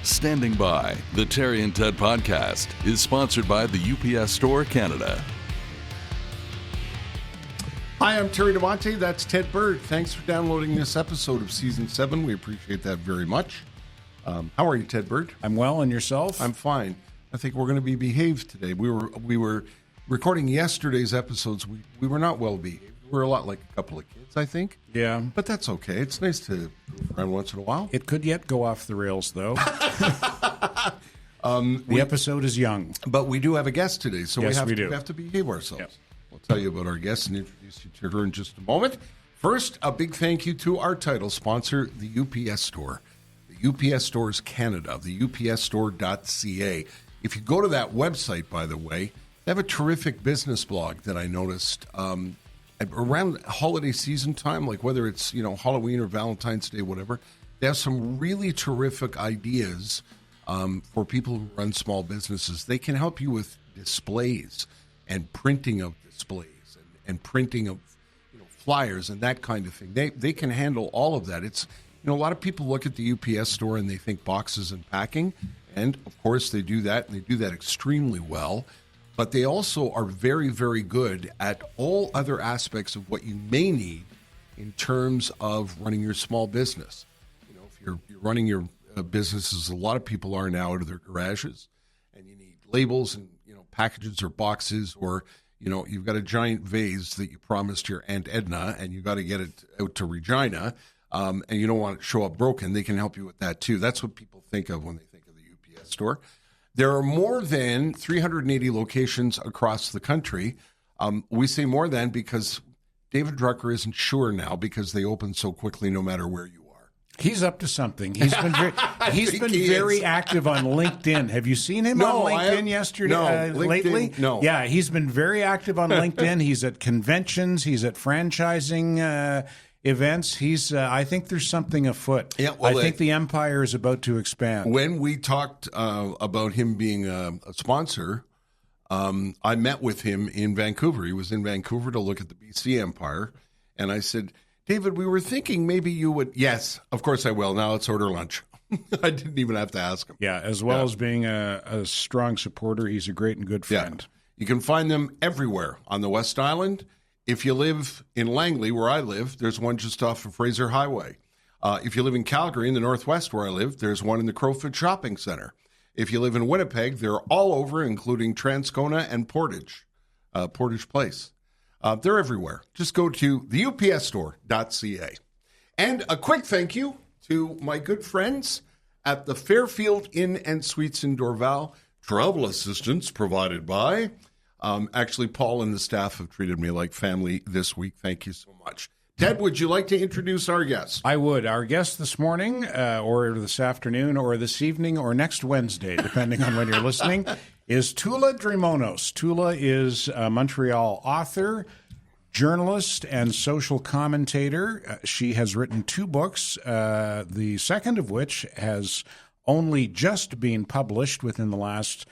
Standing by, the Terry and Ted podcast is sponsored by the UPS Store Canada. Hi, I'm Terry DeMonte. That's Ted Bird. Thanks for downloading this episode of Season 7. We appreciate that very much. How are you, Ted Bird? I'm well, and yourself? I'm fine. I think we're going to be behaved today. We were recording yesterday's episodes. We were not well behaved. We're a lot like a couple of kids, I think. Yeah. But that's okay. It's nice to goof around once in a while. It could yet go off the rails, though. The episode is young. But we do have a guest today, so Yes, we do. have to behave ourselves. Yep. We'll tell you about our guest and introduce you to her in just a moment. First, a big thank you to our title sponsor, the UPS Store. The UPS Stores Canada, the upsstore.ca. If you go to that website, by the way, they have a terrific business blog that I noticed around holiday season time, like whether it's, Halloween or Valentine's Day, whatever. They have some really terrific ideas for people who run small businesses. They can help you with displays and printing of displays and printing of flyers and that kind of thing. They can handle all of that. It's a lot of people look at the UPS store and they think boxes and packing, and of course they do that, and they do that extremely well. But they also are very, very good at all other aspects of what you may need in terms of running your small business. If you're running your business, as a lot of people are now, out of their garages, and you need labels and packages or boxes, or you've got a giant vase that you promised your Aunt Edna, and you got to get it out to Regina, and you don't want it to show up broken. They can help you with that too. That's what people think of when they think of the UPS store. There are more than 380 locations across the country. We say more than because David Drucker isn't sure now because they open so quickly no matter where you are. He's up to something. He's been very active on LinkedIn. Have you seen him on LinkedIn yesterday? Lately? No. Yeah, he's been very active on LinkedIn. He's at conventions. He's at franchising events. I think there's something afoot. Yeah, well, I think the empire is about to expand. When we talked about him being a sponsor, I met with him in Vancouver. He was in Vancouver to look at the BC Empire, and I said, David, we were thinking maybe you would. Yes, of course I will. Now let's order lunch. I didn't even have to ask him. Yeah, as well as being a strong supporter, he's a great and good friend. Yeah. You can find them everywhere on the West Island. If you live in Langley, where I live, there's one just off of Fraser Highway. If you live in Calgary, in the Northwest where I live, there's one in the Crowfoot Shopping Center. If you live in Winnipeg, they're all over, including Transcona and Portage Place. They're everywhere. Just go to the upsstore.ca. And a quick thank you to my good friends at the Fairfield Inn and Suites in Dorval. Travel assistance provided by... Actually, Paul and the staff have treated me like family this week. Thank you so much. Ted, would you like to introduce our guest? I would. Our guest this morning, or this afternoon, or this evening, or next Wednesday, depending on when you're listening, is Toula Drimonis. Toula is a Montreal author, journalist, and social commentator. She has written 2 books, the second of which has only just been published within the last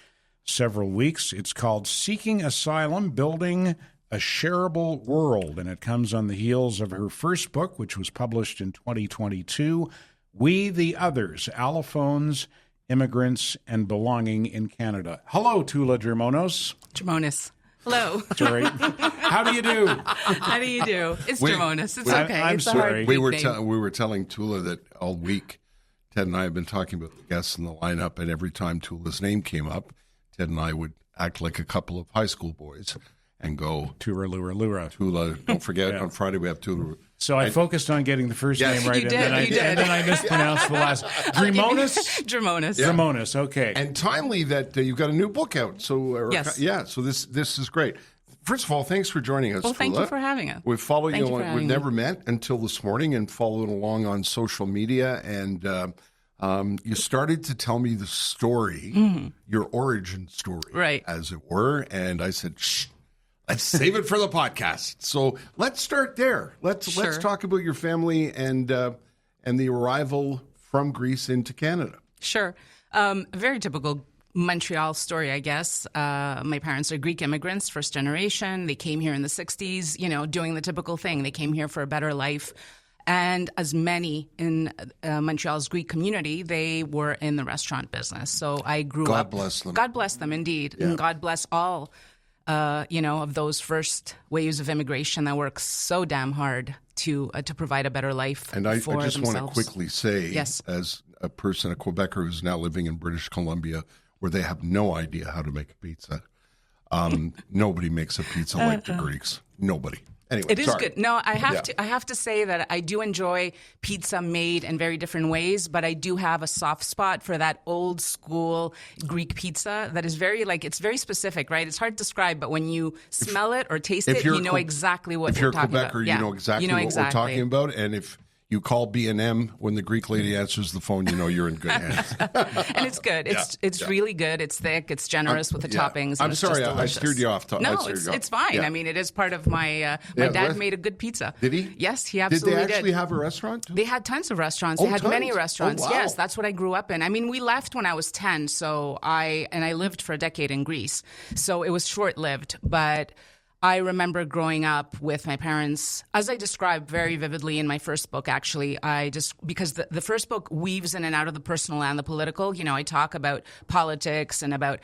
several weeks. It's called Seeking Asylum, Building a Shareable World, and it comes on the heels of her first book, which was published in 2022, We the Others, Allophones, Immigrants, and Belonging in Canada. Hello, Toula Drimonis. Drimonis. Hello. Sorry. How do you do? How do you do? It's Drimonis. It's okay. I'm it's sorry. We were telling Toula that all week, Ted and I have been talking about the guests in the lineup, and every time Toula's name came up, Ted and I would act like a couple of high school boys and go, Toula. Don't forget, on Friday we have Toula. So I focused on getting the first name right, You did. and then I mispronounced the last. Drimonis? Drimonis. Yeah. Drimonis, okay. And timely that you've got a new book out. So yes. Yeah, so this is great. First of all, thanks for joining us, Well, thank Toula. you for having us. We've followed Thank you. you for We've having never me. met until this morning and followed along on social media. And you started to tell me the story, your origin story, Right. as it were. And I said, shh, let's save it for the podcast. So let's start there. Let's talk about your family and the arrival from Greece into Canada. Sure. A very typical Montreal story, I guess. My parents are Greek immigrants, first generation. They came here in the 60s, doing the typical thing. They came here for a better life. And as many in Montreal's Greek community, they were in the restaurant business. So I grew up. God bless them. God bless them, indeed. Yeah. And God bless all, of those first waves of immigration that work so damn hard to provide a better life And I for just themselves. want to quickly say, Yes. as a person, a Quebecer who's now living in British Columbia, where they have no idea how to make a pizza. Nobody makes a pizza like the Greeks. Nobody. Anyway, It is sorry. good. No, I have to say that I do enjoy pizza made in very different ways, but I do have a soft spot for that old school Greek pizza that is it's very specific, right? It's hard to describe, but when you smell it or taste it, you know exactly what If you're we're a talking Quebecer, about. you know exactly what we're talking about. And if you call B&M when the Greek lady answers the phone, you know you're in good hands. And it's good. It's really good. It's thick. It's generous with the toppings. And I'm it's sorry, just I delicious. steered you off. No, it's fine. Yeah. I mean, it is part of my. My dad made a good pizza. Did he? Yes, he absolutely did. They actually have a restaurant? They had tons of restaurants. They had tons? many restaurants. Oh, wow. Yes, that's what I grew up in. I mean, we left when I was 10, so I lived for a decade in Greece. So it was short-lived, but I remember growing up with my parents, as I described very vividly in my first book, actually. Because the first book weaves in and out of the personal and the political. I talk about politics and about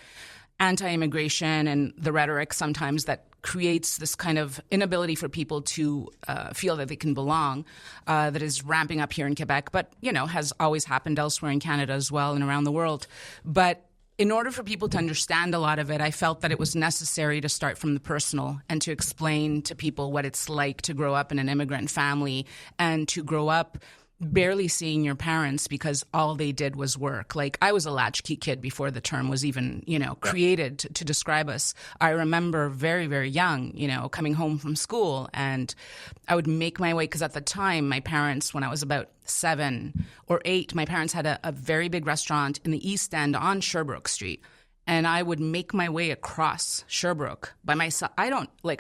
anti-immigration and the rhetoric sometimes that creates this kind of inability for people to feel that they can belong, that is ramping up here in Quebec, but, has always happened elsewhere in Canada as well and around the world. But in order for people to understand a lot of it, I felt that it was necessary to start from the personal and to explain to people what it's like to grow up in an immigrant family and to grow up barely seeing your parents because all they did was work. Like, I was a latchkey kid before the term was even, created to describe us. I remember very, very young, coming home from school, and I would make my way, because at the time, my parents, when I was about 7 or 8, my parents had a very big restaurant in the East End on Sherbrooke Street. And I would make my way across Sherbrooke by myself. I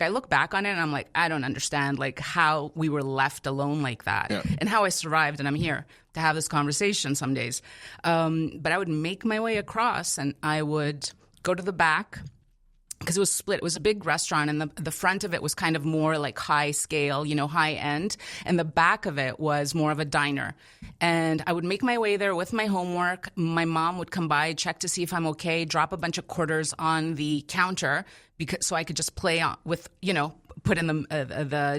look back on it and I'm like, I don't understand how we were left alone like that and how I survived. And I'm here to have this conversation some days. But I would make my way across and I would go to the back, because it was split. It was a big restaurant, and the front of it was kind of more like high scale, high end. And the back of it was more of a diner. And I would make my way there with my homework. My mom would come by, check to see if I'm okay, drop a bunch of quarters on the counter so I could just play on with, put in the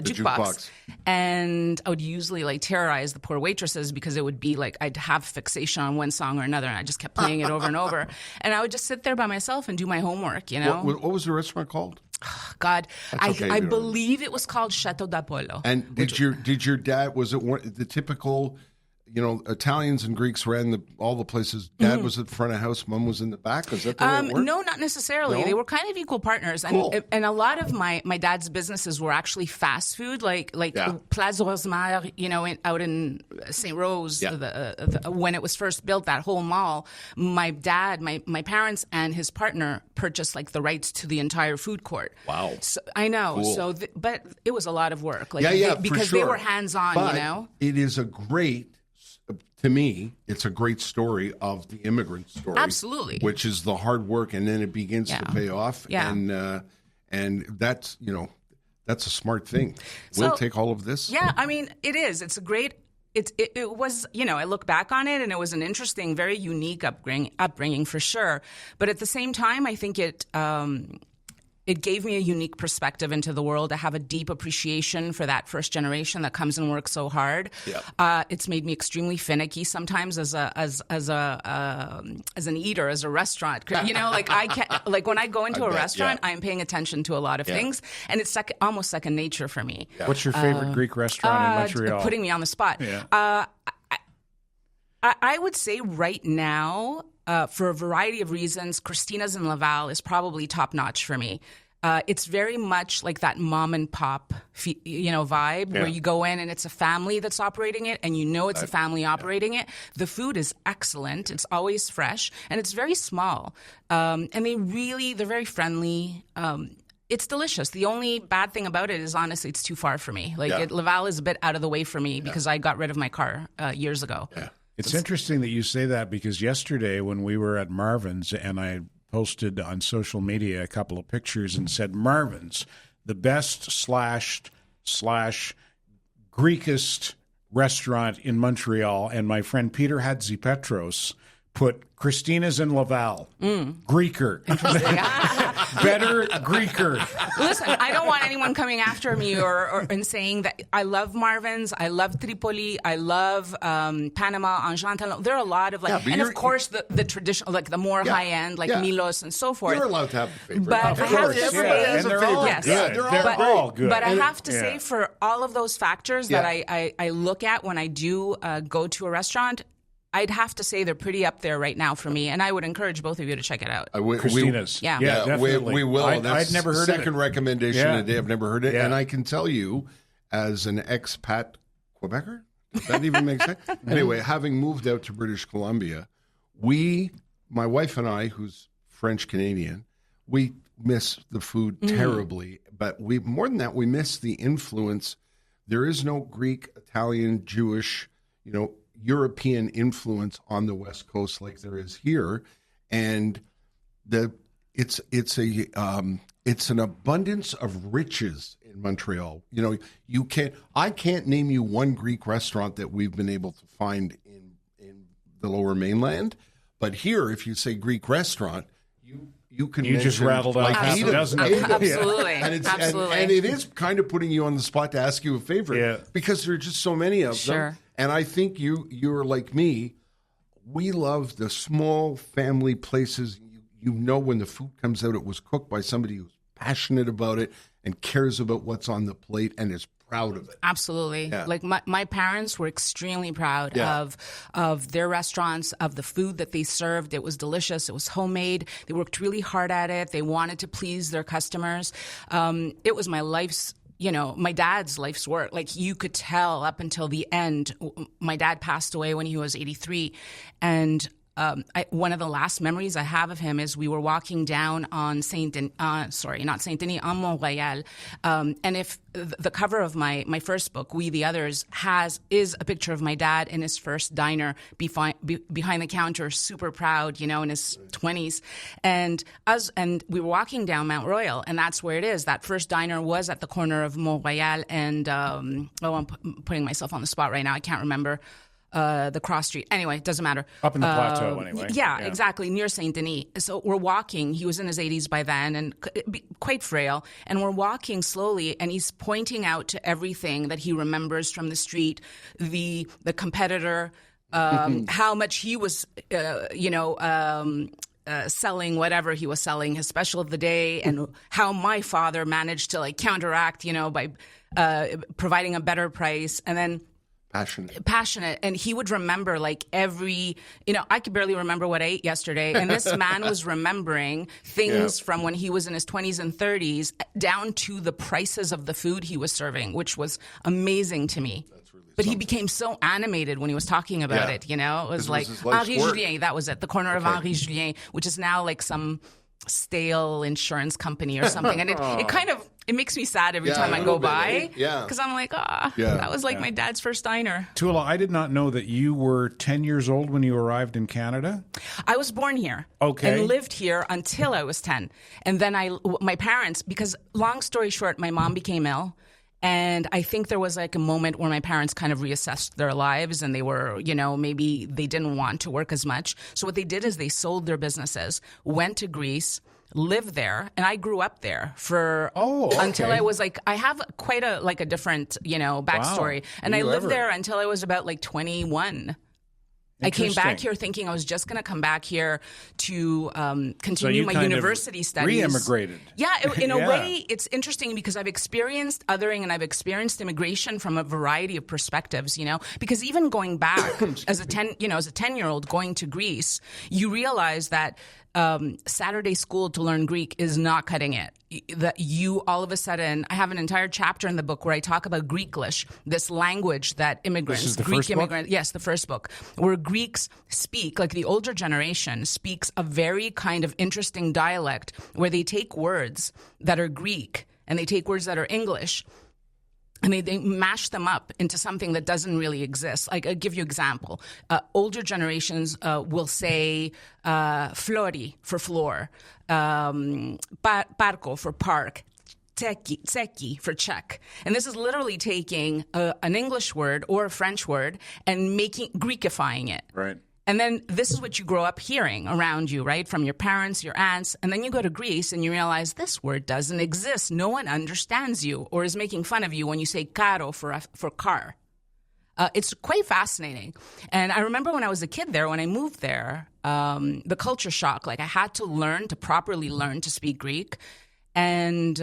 jukebox. And I would usually terrorize the poor waitresses, because it would be I'd have fixation on one song or another, and I just kept playing it over and over. And I would just sit there by myself and do my homework, What was the restaurant called? God, okay, I believe it was called Chateau d'Apollo. And did your dad, was it the typical, Italians and Greeks ran all the places? Dad was at the front of house, mom was in the back? Is that the way it worked? No, not necessarily. No? They were kind of equal partners. Cool. And a lot of my dad's businesses were actually fast food, like Place Rosemère, out in St. Rose, when it was first built, that whole mall. My dad, my parents and his partner purchased the rights to the entire food court. Wow. So, I know. Cool. So, but it was a lot of work. For because sure. they were hands-on, But it is to me, it's a great story of the immigrant story. Absolutely. Which is the hard work, and then it begins to pay off. Yeah. And that's, that's a smart thing. We'll take all of this. Yeah, I mean, it is. It's a great... It was, I look back on it, and it was an interesting, very unique upbringing for sure. But at the same time, I think it gave me a unique perspective into the world. I have a deep appreciation for that first generation that comes and works so hard. Yeah. It's made me extremely finicky sometimes as an eater, as a restaurant. I can't, when I go into a restaurant, I'm paying attention to a lot of things, and it's almost second nature for me. Yeah. What's your favorite Greek restaurant in Montreal? Putting me on the spot. Yeah. I would say right now, for a variety of reasons, Christina's in Laval is probably top notch for me. It's very much like that mom and pop, vibe where you go in and it's a family that's operating it, and it's a family operating it. The food is excellent. It's always fresh, and it's very small. And they're very friendly. It's delicious. The only bad thing about it is, honestly, it's too far for me. Laval is a bit out of the way for me because I got rid of my car years ago. Yeah. It's interesting that you say that, because yesterday when we were at Marvin's, and I posted on social media a couple of pictures and said, Marvin's, the best / Greekest restaurant in Montreal, and my friend Peter Hadzipetros put Christina's in Laval. Greeker. Better Greeker. Listen, I don't want anyone coming after me or and saying that I love Marvin's, I love Tripoli, I love Panama, Anjantal. There are a lot of and of course the traditional, like the more high end, like Milos and so forth. You're allowed to have a favorite. But I have to say, and they're all good. They're all good. But I have to say, for all of those factors that I look at when I do go to a restaurant, I'd have to say they're pretty up there right now for me, and I would encourage both of you to check it out. Christina's. Definitely. We will. I'd never heard of it. Second recommendation today. I've never heard it. And I can tell you, as an expat Quebecer, does that even make sense? Anyway, having moved out to British Columbia, my wife and I, who's French-Canadian, we miss the food terribly. But more than that, we miss the influence. There is no Greek, Italian, Jewish, European influence on the West Coast like there is here, and it's an abundance of riches in Montreal. I can't name you one Greek restaurant that we've been able to find in the Lower Mainland, but here, if you say Greek restaurant, you can just rattled off half a dozen. Absolutely, absolutely, and it is kind of putting you on the spot to ask you a favorite because there are just so many of them. And I think you're like me. We love the small family places. When the food comes out, it was cooked by somebody who's passionate about it and cares about what's on the plate and is proud of it. Absolutely. Yeah. Like my parents were extremely proud of their restaurants, of the food that they served. It was delicious. It was homemade. They worked really hard at it. They wanted to please their customers. It was my dad's life's work. Like, you could tell up until the end. My dad passed away when he was 83. And one of the last memories I have of him is we were walking down on on Mont-Royal. And if the cover of my first book, We the Others, is a picture of my dad in his first diner behind the counter, super proud, in his 20s. And we were walking down Mount Royal, and that's where it is. That first diner was at the corner of Mont-Royal and, I'm putting myself on the spot right now. I can't remember. The cross street. Anyway, it doesn't matter. Up in the plateau, anyway. Yeah, exactly, near Saint-Denis. So we're walking. He was in his 80s by then and quite frail. And we're walking slowly, and he's pointing out to everything that he remembers from the street, the competitor, how much he was, selling whatever he was selling, his special of the day, and how my father managed to counteract, by providing a better price. And then passionate. And he would remember every, I could barely remember what I ate yesterday. And this man was remembering things from when he was in his 20s and 30s down to the prices of the food he was serving, which was amazing to me. But he became so animated when he was talking about it, It was like Henri Julien, that was it, the corner of Henri Julien, which is now like some stale insurance company or something. And it makes me sad every time I go by. Because I'm like, that was my dad's first diner. Toula, I did not know that you were 10 years old when you arrived in Canada. I was born here. Okay. And lived here until I was 10. And then my parents, because long story short, my mom became ill. And I think there was a moment where my parents kind of reassessed their lives, and they were, maybe they didn't want to work as much. So what they did is they sold their businesses, went to Greece, lived there, and I grew up there until I was I have quite a different, backstory. Wow. And I lived there until I was about 21. I came back here thinking I was just going to come back here to continue my university studies. Re-immigrated. Yeah, in a way, it's interesting because I've experienced othering and I've experienced immigration from a variety of perspectives. Because even going back as a 10-year-old going to Greece, you realize that Saturday school to learn Greek is not cutting it. That you all of a sudden, I have an entire chapter in the book where I talk about Greeklish, this language that immigrants, this is the Greek first immigrants, book? Yes, the first book, where Greeks speak, the older generation speaks a very kind of interesting dialect where they take words that are Greek and they take words that are English. And they mash them up into something that doesn't really exist. I'll give you an example. Older generations will say flori for floor, parco for park, tseki for check. And this is literally taking an English word or a French word and Greekifying it. Right. And then this is what you grow up hearing around you, right? From your parents, your aunts. And then you go to Greece and you realize this word doesn't exist. No one understands you or is making fun of you when you say karo for car. It's quite fascinating. And I remember when I was a kid there, when I moved there, the culture shock, like I had to properly learn to speak Greek. And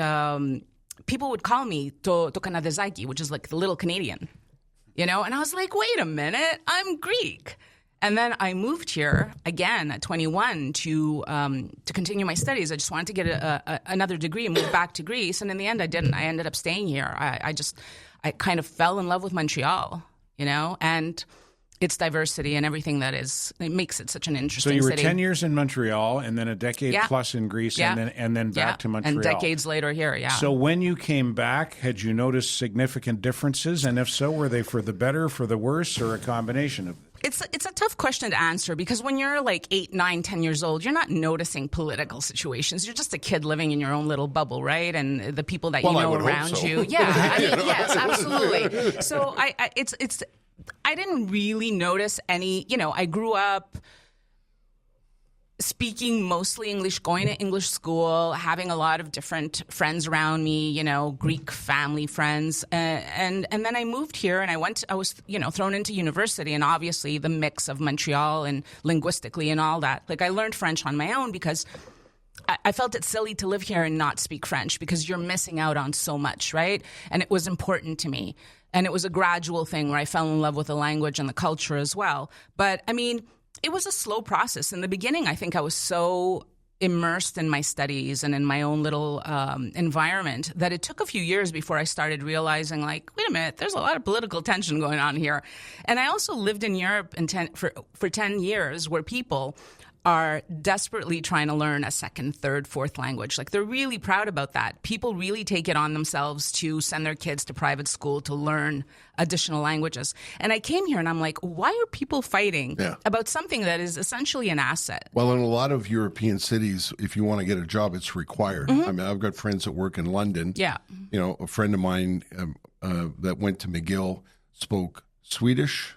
people would call me to Kanadezaki, which is like the little Canadian, And I was like, wait a minute, I'm Greek. And then I moved here again at 21 to continue my studies. I just wanted to get another degree and move back to Greece. And in the end, I didn't. I ended up staying here. I kind of fell in love with Montreal, and its diversity and everything it makes it such an interesting city. So you were 10 years in Montreal and then a decade plus in Greece and then back to Montreal. And decades later here, So when you came back, had you noticed significant differences? And if so, were they for the better, for the worse, or a combination of them? It's a tough question to answer because when you're like 8, 9, 10 years old, you're not noticing political situations. You're just a kid living in your own little bubble, right? And the people that you know around you. Yeah, yes, absolutely. So I didn't really notice any. I grew up speaking mostly English, going to English school, having a lot of different friends around me, Greek family friends. And then I moved here and I was thrown into university, and obviously the mix of Montreal and linguistically and all that. Like I learned French on my own because I felt it silly to live here and not speak French because you're missing out on so much, right? And it was important to me. And it was a gradual thing where I fell in love with the language and the culture as well. But I mean, it was a slow process. In the beginning, I think I was so immersed in my studies and in my own little environment that it took a few years before I started realizing, like, wait a minute, there's a lot of political tension going on here. And I also lived in Europe for 10 years where people are desperately trying to learn a second, third, fourth language. Like, they're really proud about that. People really take it on themselves to send their kids to private school to learn additional languages. And I came here and I'm like, why are people fighting about something that is essentially an asset? Well, in a lot of European cities, if you want to get a job, it's required. I mean, I've got friends that work in London. Yeah. A friend of mine that went to McGill spoke Swedish,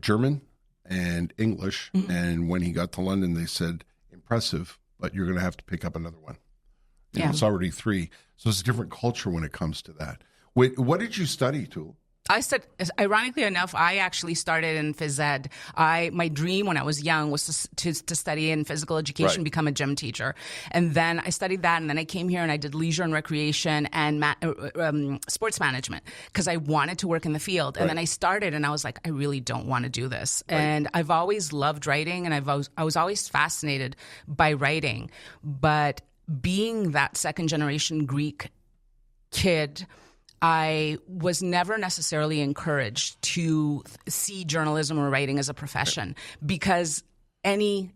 German, and English. And when he got to London, they said, impressive, but you're going to have to pick up another one. It's already 3. So it's a different culture when it comes to that. Wait, what did you study, Toula? Ironically enough, I actually started in phys ed. My dream when I was young was to study in physical education, become a gym teacher. And then I studied that, and then I came here and I did leisure and recreation and sports management because I wanted to work in the field. And then I started and I was like, I really don't want to do this. And I've always loved writing, and I was always fascinated by writing. But being that second generation Greek kid, I was never necessarily encouraged to see journalism or writing as a profession because any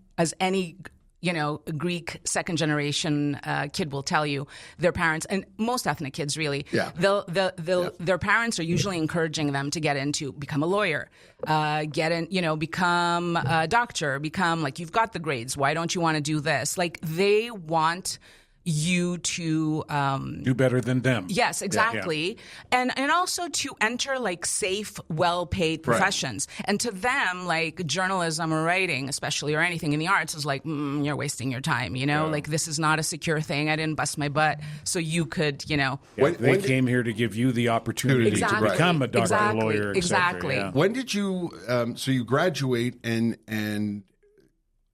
Greek second generation kid will tell you, their parents, and most ethnic kids really, their parents are usually encouraging them to become a lawyer, become a doctor, become like, you've got the grades, why don't you want to do this? Like, they want you to do better than them. Yes, exactly. Yeah. And also to enter like safe, well-paid professions. And to them, like journalism or writing, especially, or anything in the arts, is like, you're wasting your time, like this is not a secure thing. I didn't bust my butt so you could, They came here to give you the opportunity to become a doctor, a lawyer, etc. Exactly. Yeah. When did you, so you graduate and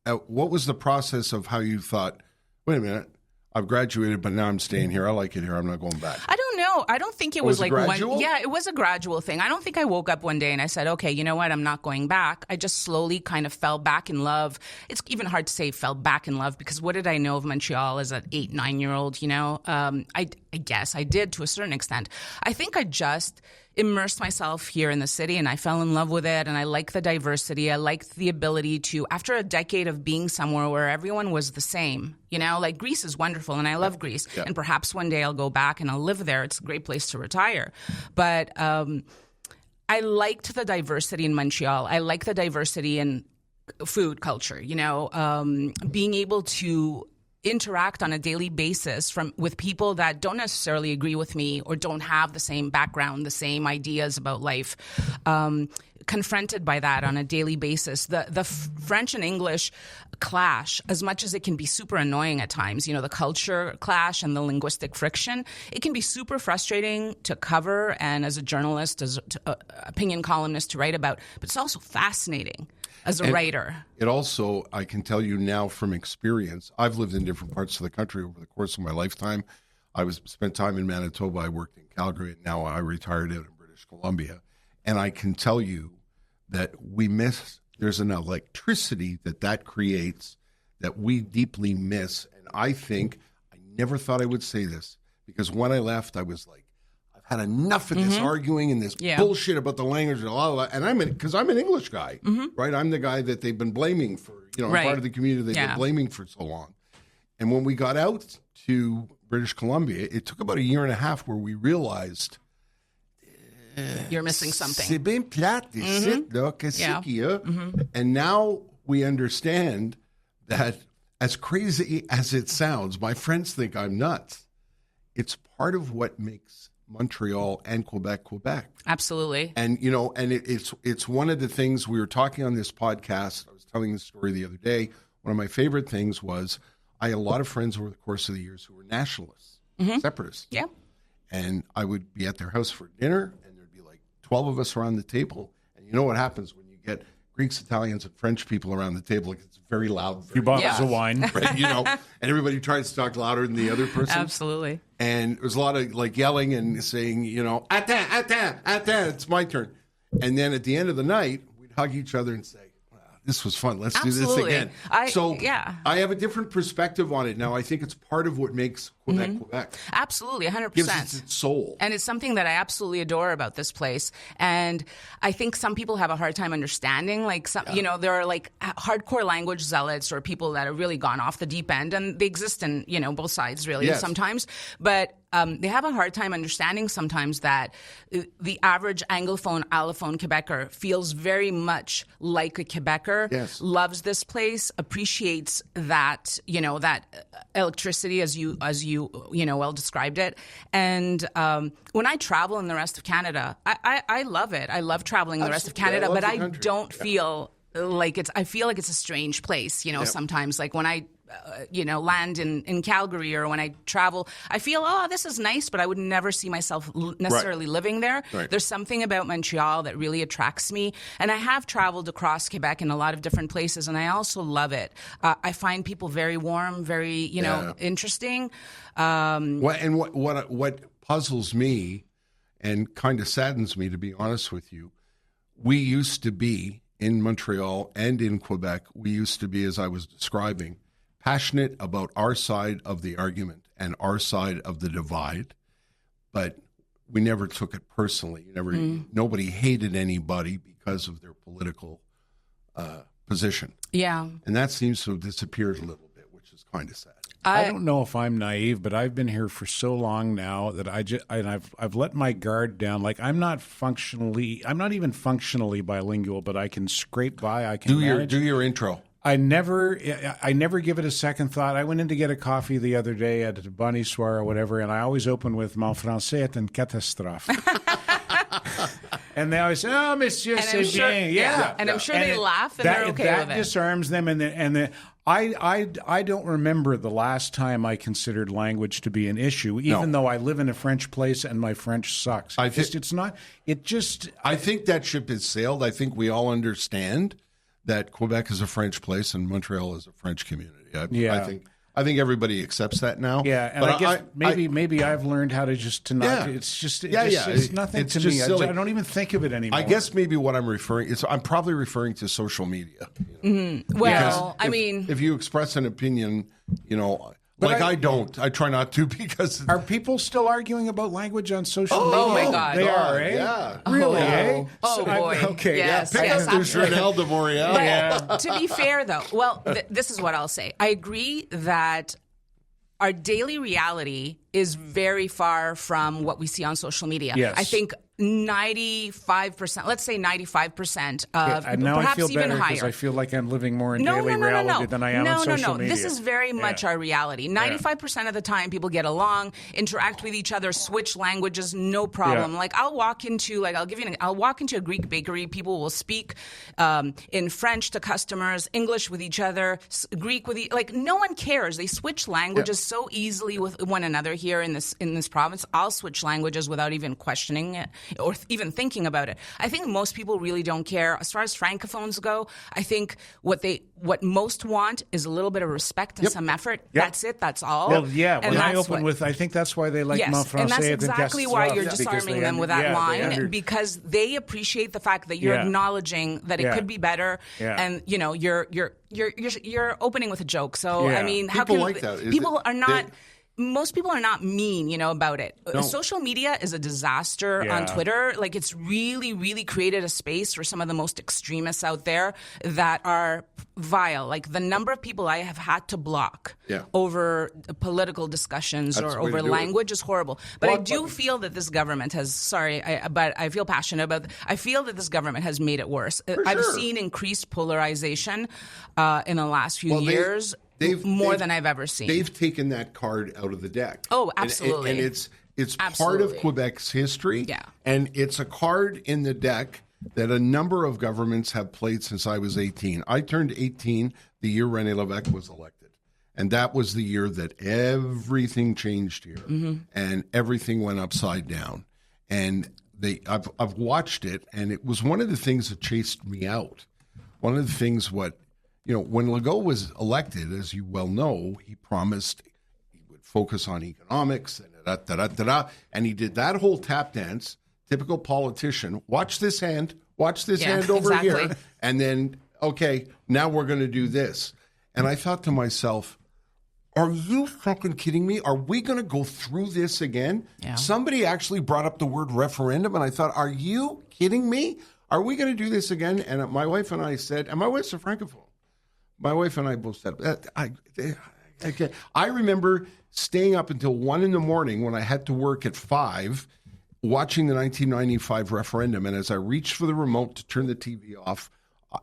what was the process of how you thought, wait a minute, I've graduated, but now I'm staying here. I like it here. I'm not going back. I don't know. I don't think it was like gradual? it was a gradual thing. I don't think I woke up one day and I said, okay, you know what? I'm not going back. I just slowly kind of fell back in love. It's even hard to say fell back in love because what did I know of Montreal as an 8, 9-year-old, I guess I did to a certain extent. I think I just immersed myself here in the city and I fell in love with it, and I like the diversity. I like the ability to, after a decade of being somewhere where everyone was the same, like Greece is wonderful and I love Greece, and perhaps one day I'll go back and I'll live there. It's a great place to retire. But I liked the diversity in Montreal. I like the diversity in food culture, being able to interact on a daily basis with people that don't necessarily agree with me or don't have the same background, the same ideas about life. Confronted by that on a daily basis. The French and English clash, as much as it can be super annoying at times, the culture clash and the linguistic friction, it can be super frustrating to cover and as a journalist, as an opinion columnist to write about, but it's also fascinating as a writer. It also, I can tell you now from experience, I've lived in different parts of the country over the course of my lifetime. I spent time in Manitoba, I worked in Calgary, and now I retired out in British Columbia. And I can tell you that there's an electricity that creates that we deeply miss. And I think, I never thought I would say this, because when I left, I was like, I've had enough of this arguing and this bullshit about the language and blah, blah, blah. And because I'm an English guy, right? I'm the guy that they've been blaming for, I'm part of the community they've been blaming for so long. And when we got out to British Columbia, it took about a year and a half where we realized you're missing something. C'est bien plate, ici, là, qu'est-ce qu'il y a? And now we understand that, as crazy as it sounds, my friends think I'm nuts. It's part of what makes Montreal and Quebec. Absolutely. And, it's one of the things we were talking on this podcast. I was telling this story the other day. One of my favorite things was I had a lot of friends over the course of the years who were nationalists, separatists. Yeah. And I would be at their house for dinner, and there'd be like 12 of us around the table. And you know what happens when you get Greeks, Italians, and French people around the table? It's very loud. A few bottles of wine. Right, and everybody tries to talk louder than the other person. Absolutely. And there was a lot of yelling and saying, attends, it's my turn. And then at the end of the night, we'd hug each other and say, this was fun. Let's do this again. I have a different perspective on it now. I think it's part of what makes Quebec. Absolutely, 100%. Gives it its soul. And it's something that I absolutely adore about this place. And I think some people have a hard time understanding. There are hardcore language zealots or people that have really gone off the deep end, and they exist in both sides really sometimes. But they have a hard time understanding sometimes that the average Anglophone, Allophone Quebecer feels very much like a Quebecer, loves this place, appreciates that, that electricity as you well described it. And when I travel in the rest of Canada, I love it. I love traveling in the rest of Canada, but I don't feel like I feel like it's a strange place, sometimes. Like when I land in Calgary or when I travel, I feel, this is nice, but I would never see myself necessarily living there. Right. There's something about Montreal that really attracts me. And I have traveled across Quebec in a lot of different places, and I also love it. I find people very warm, very, interesting. What puzzles me and kind of saddens me, to be honest with you, we used to be in Montreal and in Quebec, we used to be, as I was describing, passionate about our side of the argument and our side of the divide, but we never took it personally. Nobody hated anybody because of their political position. Yeah, and that seems to have disappeared a little bit, which is kind of sad. I don't know if I'm naive, but I've been here for so long now that I've let my guard down. Like I'm not even functionally bilingual, but I can scrape by. I can do your intro. I never give it a second thought. I went in to get a coffee the other day at a Bonnie Soir or whatever, and I always open with "Mon français est une catastrophe." And they always say, "Oh, monsieur, c'est bien." Yeah. And I'm sure they laugh and they're okay with it. That disarms them. I don't remember the last time I considered language to be an issue, even though I live in a French place and my French sucks. I think that ship has sailed. I think we all understand that Quebec is a French place and Montreal is a French community. I think everybody accepts that now. Yeah, and I guess maybe I've learned how to not. It's nothing to me. I don't even think of it anymore. I guess maybe what I'm probably referring to social media. Well, if you express an opinion, I don't. I try not to because... Are people still arguing about language on social media? Oh, my God. They are, eh? Yeah. Really, eh? Oh, boy. Okay. Yes, Pick up the Journal de Montréal. But to be fair, though, this is what I'll say. I agree that our daily reality is very far from what we see on social media. Yes. I think 95%, let's say 95% of, and now perhaps I feel even better because higher. I feel like I'm living more in daily reality than I am on social media. This is very much our reality. 95% of the time, people get along, interact with each other, switch languages, no problem. Yeah. Like I'll walk into a Greek bakery. People will speak in French to customers, English with each other, Greek with no one cares. They switch languages so easily with one another here in this province. I'll switch languages without even questioning it or even thinking about it. I think most people really don't care. As far as francophones go, I think what most want is a little bit of respect and some effort. Yep. That's it. That's all. Well, yeah. And When I open with, I think that's why they like mon français. and that's exactly why you're disarming them with that line, because they appreciate the fact that you're acknowledging that it could be better, and you're opening with a joke. So I mean, how people can like that? People are not. Most people are not mean, about it. No. Social media is a disaster on Twitter. Like, it's really, really created a space for some of the most extremists out there that are vile. Like, the number of people I have had to block over political discussions or over language is horrible. But I do feel that this government has, but I feel passionate about I feel that this government has made it worse. I've seen increased polarization in the last few years. More than I've ever seen. They've taken that card out of the deck. Oh, absolutely. And it's part of Quebec's history. Yeah. And it's a card in the deck that a number of governments have played since I was 18. I turned 18 the year René Lévesque was elected. And that was the year that everything changed here. Mm-hmm. And everything went upside down. And I've watched it, and it was one of the things that chased me out. One of the things when Legault was elected, as you well know, he promised he would focus on economics and and he did that whole tap dance, typical politician. Watch this hand over here, and then now we're going to do this. And I thought to myself, are you fucking kidding me? Are we going to go through this again? Yeah. Somebody actually brought up the word referendum, and I thought, are you kidding me? Are we going to do this again? And my wife and I said, and my wife's a francophone. My wife and I both said, I remember staying up until 1 a.m. when I had to work at 5, watching the 1995 referendum. And as I reached for the remote to turn the TV off,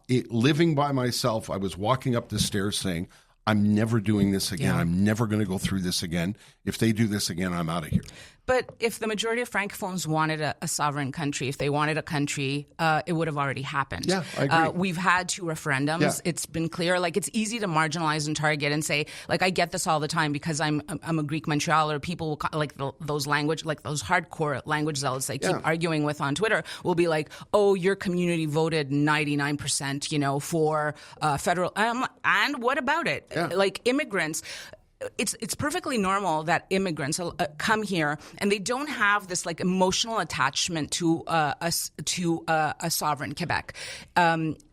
living by myself, I was walking up the stairs saying, I'm never doing this again. Yeah. I'm never going to go through this again. If they do this again, I'm out of here. But if the majority of francophones wanted a sovereign country, if they wanted a country, it would have already happened. Yeah, I agree. We've had 2 referendums. Yeah. It's been clear. Like, it's easy to marginalize and target and say, like, I get this all the time because I'm a Greek Montrealer. People like those hardcore language zealots they keep arguing with on Twitter will be like, oh, your community voted 99%, for federal. And what about it? Yeah. Like, immigrants. It's perfectly normal that immigrants come here and they don't have this emotional attachment to a sovereign Quebec.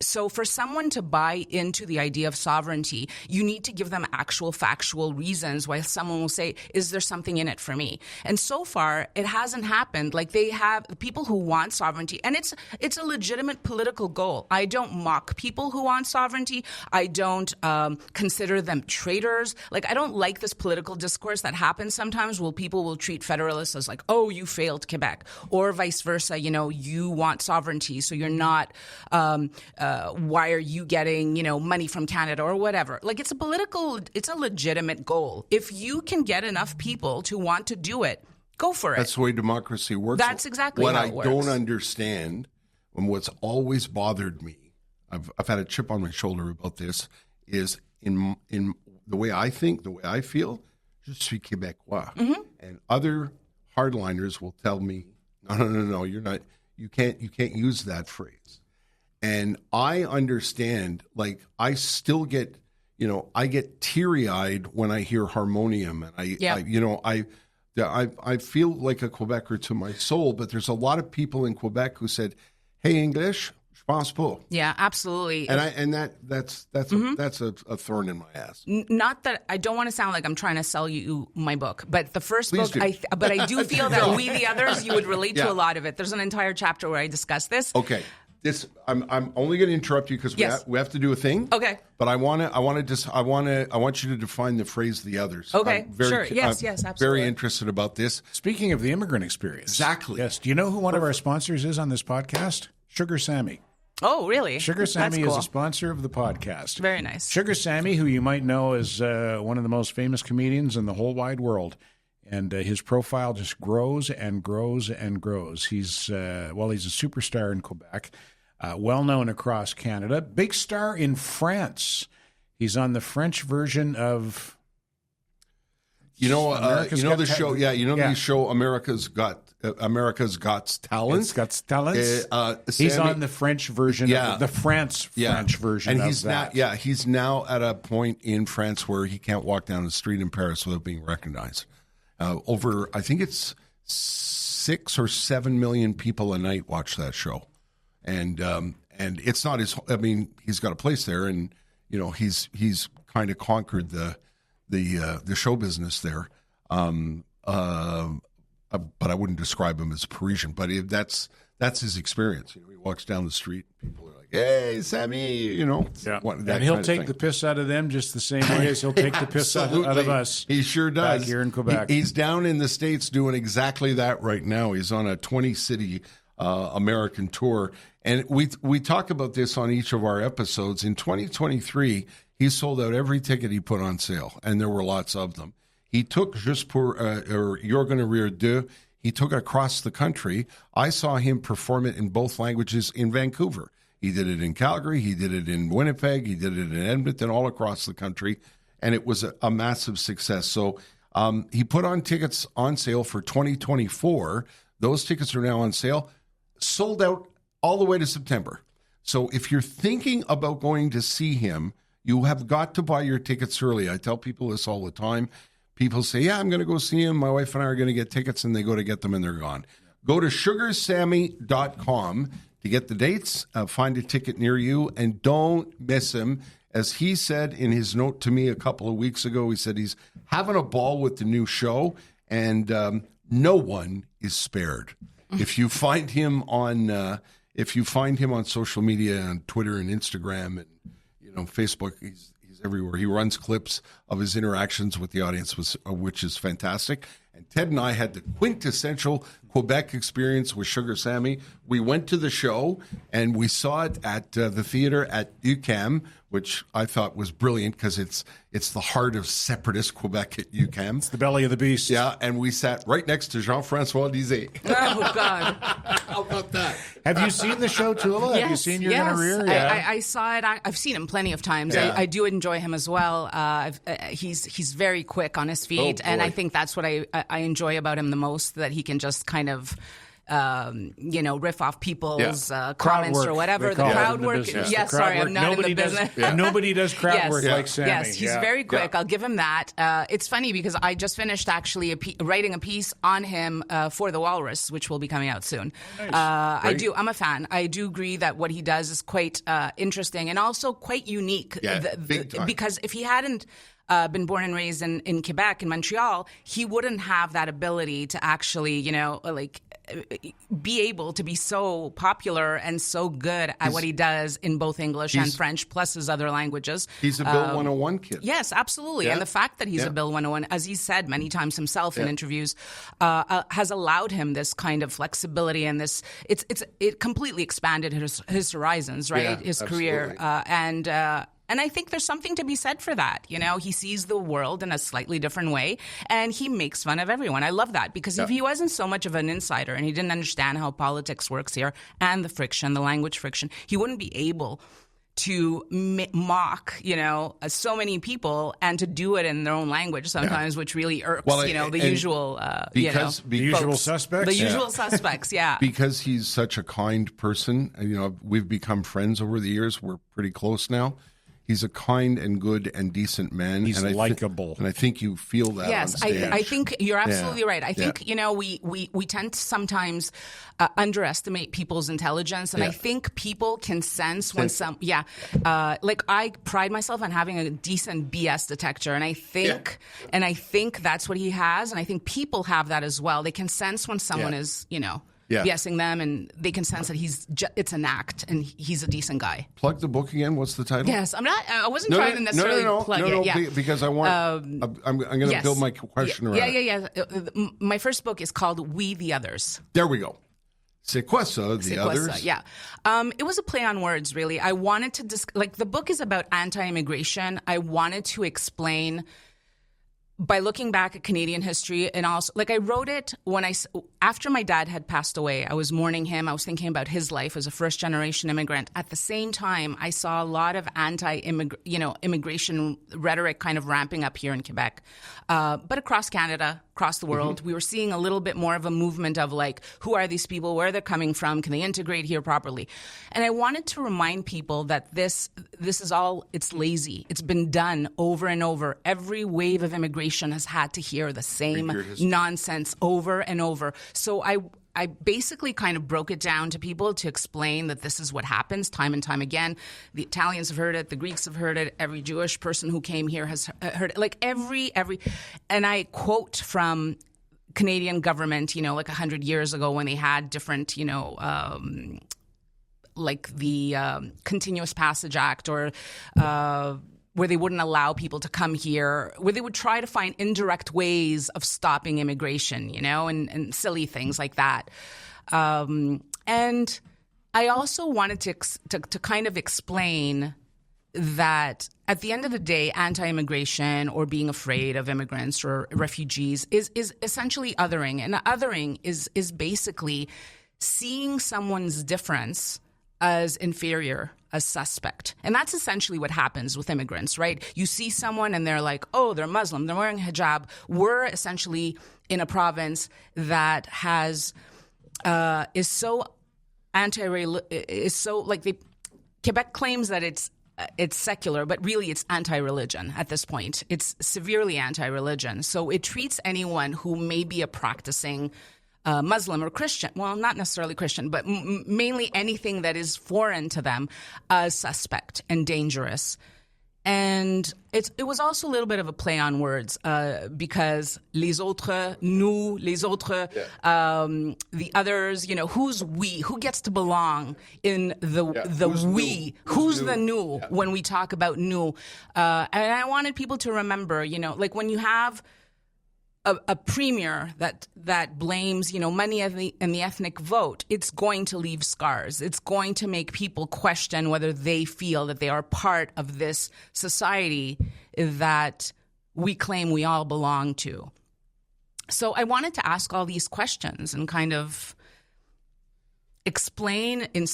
So for someone to buy into the idea of sovereignty, you need to give them actual factual reasons why someone will say, "Is there something in it for me?" And so far, it hasn't happened. Like, they have people who want sovereignty, and it's a legitimate political goal. I don't mock people who want sovereignty. I don't consider them traitors. I don't like this political discourse that happens sometimes where people will treat federalists as like, oh, you failed Quebec, or vice versa. You want sovereignty, so you're not. Why are you getting money from Canada or whatever? It's a legitimate goal. If you can get enough people to want to do it, go for it. That's the way democracy works. That's exactly how it works. What I don't understand, and what's always bothered me, I've had a chip on my shoulder about this, is in the way I think, the way I feel, je suis Québécois. Mm-hmm. And other hardliners will tell me, no, you're not. You can't use that phrase. And I understand. I still get, I get teary-eyed when I hear harmonium, and I feel like a Quebecer to my soul. But there's a lot of people in Quebec who said, "Hey, English." Yeah, absolutely. And that's a thorn in my ass. Not that I don't want to sound like I'm trying to sell you my book, but the first book, but I do feel that We the Others, you would relate to a lot of it. There's an entire chapter where I discuss this. Okay. I'm only going to interrupt you because we have to do a thing. Okay. But I want you to define the phrase "the others." Okay. Sure. Yes. Absolutely. Very interested about this. Speaking of the immigrant experience. Exactly. Yes. Do you know who one of our sponsors is on this podcast? Sugar Sammy. Oh, really? Sugar Sammy That's cool. is a sponsor of the podcast. Very nice. Sugar Sammy, who you might know as one of the most famous comedians in the whole wide world. And his profile just grows and grows and grows. He's a superstar in Quebec, well known across Canada, big star in France. He's on the French version of the show. Yeah, the show America's Got Talent. It's got talents. He's on the French version. Of the French version. And he's he's now at a point in France where he can't walk down the street in Paris without being recognized. Over, I think it's 6 or 7 million people a night watch that show, and it's not his. I mean, he's got a place there, and he's kind of conquered the show business there. But I wouldn't describe him as Parisian. But that's his experience. He walks down the street, people are like, "Hey, Sammy," and he'll take the piss out of them just the same way as he'll take the piss out of us. He sure does. Back here in Quebec. He's down in the States doing exactly that right now. He's on a 20-city American tour. And we talk about this on each of our episodes. In 2023, he sold out every ticket he put on sale, and there were lots of them. He took Juste pour, or You're Gonna Rire Deux. He took it across the country. I saw him perform it in both languages in Vancouver. He did it in Calgary. He did it in Winnipeg. He did it in Edmonton, all across the country. And it was a massive success. So he put on tickets on sale for 2024. Those tickets are now on sale, sold out all the way to September. So if you're thinking about going to see him, you have got to buy your tickets early. I tell people this all the time. People say, yeah, I'm going to go see him. My wife and I are going to get tickets, and they go to get them, and they're gone. Go to sugarsammy.com to get the dates, find a ticket near you, and don't miss him. As he said in his note to me a couple of weeks ago, he said he's having a ball with the new show, and no one is spared. If you find him on social media, on Twitter and Instagram and Facebook, he's everywhere. He runs clips of his interactions with the audience, which is fantastic. And Ted and I had the quintessential Quebec experience with Sugar Sammy. We went to the show, and we saw it at the theater at UQAM, which I thought was brilliant because it's the heart of separatist Quebec at UQAM. It's the belly of the beast. Yeah, and we sat right next to Jean-François Lisée. Oh, God. How about that? Have you seen the show, Toula? Yes, Have you seen You're Gonna Rire? Yeah. I saw it. I've seen him plenty of times. Yeah. I do enjoy him as well. He's very quick on his feet, and I think that's what I enjoy about him the most, that he can just kind of riff off people's comments or whatever. The crowd work. Yes, sorry, I'm not in the business. Nobody does crowd work like Sammy. Yes, he's very quick. I'll give him that. It's funny because I just finished actually writing a piece on him for The Walrus, which will be coming out soon. Nice. I'm a fan. I do agree that what he does is quite interesting and also quite unique. Yeah, big time. Because if he hadn't been born and raised in Quebec, in Montreal, he wouldn't have that ability to actually, be able to be so popular and so good at what he does in both English and French, plus his other languages. He's a Bill 101 kid. Yes, absolutely. Yeah. And the fact that he's a Bill 101, as he said many times himself in interviews, has allowed him this kind of flexibility and this. It completely expanded his horizons, right? Yeah, his absolutely. career, and I think there's something to be said for that. He sees the world in a slightly different way, and he makes fun of everyone. I love that, because if he wasn't so much of an insider and he didn't understand how politics works here and the language friction, he wouldn't be able to mock, so many people and to do it in their own language sometimes, which really irks, the usual, the usual suspects. The usual suspects, yeah. Because he's such a kind person, we've become friends over the years. We're pretty close now. He's a kind and good and decent man. He's likable. And I think you feel that on stage. I think you're absolutely right. I think, we tend to sometimes underestimate people's intelligence. And I think people can sense when like I pride myself on having a decent BS detector. And I think that's what he has. And I think people have that as well. They can sense when someone is, BSing them, and they can sense that it's an act and he's a decent guy. Plug the book again. What's the title? Yes, I wasn't trying to necessarily plug it. Yeah. Because I want. I'm going to build my question around it. Yeah. My first book is called We the Others. There we go. C'est quoi ça, the others? Yeah. It was a play on words, really. I wanted to the book is about anti-immigration. I wanted to explain, by looking back at Canadian history, and also, I wrote it after my dad had passed away. I was mourning him. I was thinking about his life as a first-generation immigrant. At the same time, I saw a lot of immigration rhetoric kind of ramping up here in Quebec, but across Canada, across the world. We were seeing a little bit more of a movement of who are these people? Where they're coming from? Can they integrate here properly? And I wanted to remind people that this is all, it's lazy. It's been done over and over. Every wave of immigration has had to hear the same nonsense over and over. So I basically kind of broke it down to people to explain that this is what happens time and time again. The Italians have heard it. The Greeks have heard it. Every Jewish person who came here has heard it. Every, and I quote from Canadian government, 100 years ago when they had different, the Continuous Passage Act, or where they wouldn't allow people to come here, where they would try to find indirect ways of stopping immigration, and silly things like that. And I also wanted to kind of explain that at the end of the day, anti-immigration or being afraid of immigrants or refugees is essentially othering. And othering is basically seeing someone's difference as inferior, as suspect. And that's essentially what happens with immigrants, right? You see someone and they're like, oh, they're Muslim, they're wearing hijab. We're essentially in a province that has is so Quebec claims that it's secular, but really it's anti-religion at this point. It's severely anti-religion. So it treats anyone who may be a practicing Muslim or Christian, well, not necessarily Christian, but mainly anything that is foreign to them, as suspect and dangerous. And it was also a little bit of a play on words because les autres, nous, les autres, the others, who's we? Who gets to belong in the we? Who's the nous when we talk about nous? And I wanted people to remember, when you have a premier that blames, money and the ethnic vote, it's going to leave scars. It's going to make people question whether they feel that they are part of this society that we claim we all belong to. So I wanted to ask all these questions and kind of explain in a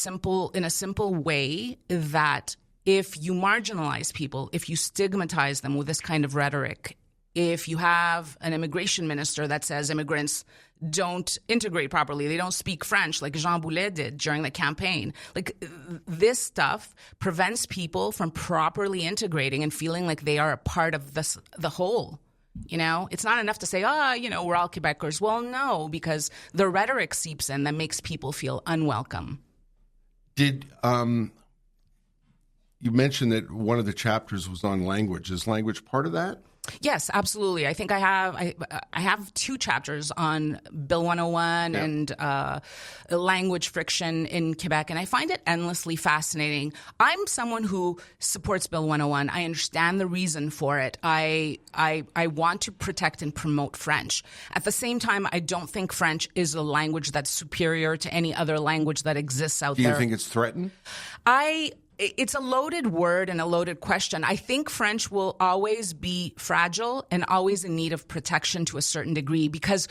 simple way that if you marginalize people, if you stigmatize them with this kind of rhetoric, if you have an immigration minister that says immigrants don't integrate properly, they don't speak French like Jean Boulet did during the campaign, this stuff prevents people from properly integrating and feeling like they are a part of the whole. It's not enough to say, we're all Quebecers. Well, no, because the rhetoric seeps in that makes people feel unwelcome. Did you mentioned that one of the chapters was on language? Is language part of that? Yes, absolutely. I think I have 2 chapters on Bill 101 and language friction in Quebec, and I find it endlessly fascinating. I'm someone who supports Bill 101. I understand the reason for it. I want to protect and promote French. At the same time, I don't think French is a language that's superior to any other language that exists out there. Do you think it's threatened? It's a loaded word and a loaded question. I think French will always be fragile and always in need of protection to a certain degree because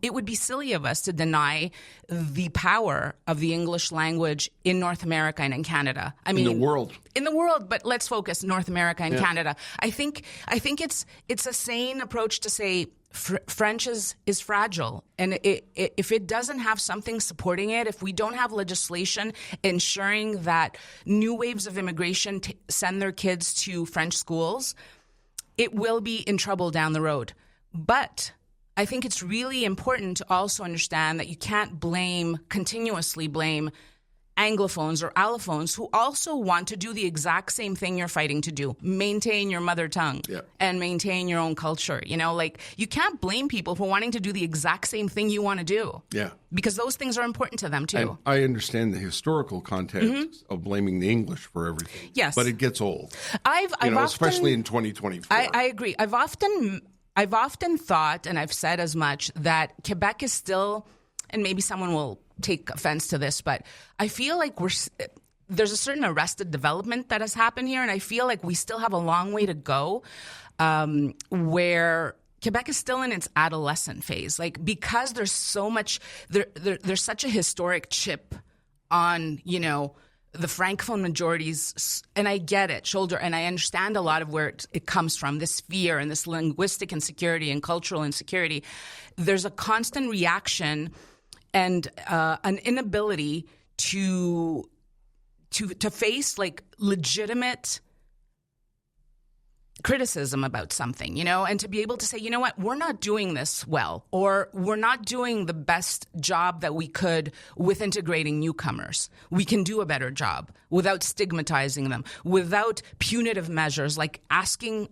it would be silly of us to deny the power of the English language in North America and in Canada. I mean, in the world. In the world, but let's focus North America and Canada. I think it's a sane approach to say French is fragile, and if it doesn't have something supporting it, if we don't have legislation ensuring that new waves of immigration send their kids to French schools, it will be in trouble down the road. But I think it's really important to also understand that you can't continuously blame Anglophones or allophones who also want to do the exact same thing you're fighting to do, maintain your mother tongue and maintain your own culture. You know, like, you can't blame people for wanting to do the exact same thing you want to do. Yeah. Because those things are important to them too. And I understand the historical context of blaming the English for everything. Yes. But it gets old. I've especially in 2024. I agree. I've often thought, and I've said as much, that Quebec is still, and maybe someone will take offense to this, but I feel like there's a certain arrested development that has happened here, and I feel like we still have a long way to go, where Quebec is still in its adolescent phase. Like, because there's so much, there's such a historic chip on, you know, the Francophone majorities, and I get it, and I understand a lot of where it comes from, this fear and this linguistic insecurity and cultural insecurity. There's a constant reaction and an inability to face, like, legitimate criticism about something, you know, and to be able to say, you know what, we're not doing this well, or we're not doing the best job that we could with integrating newcomers. We can do a better job without stigmatizing them, without punitive measures like asking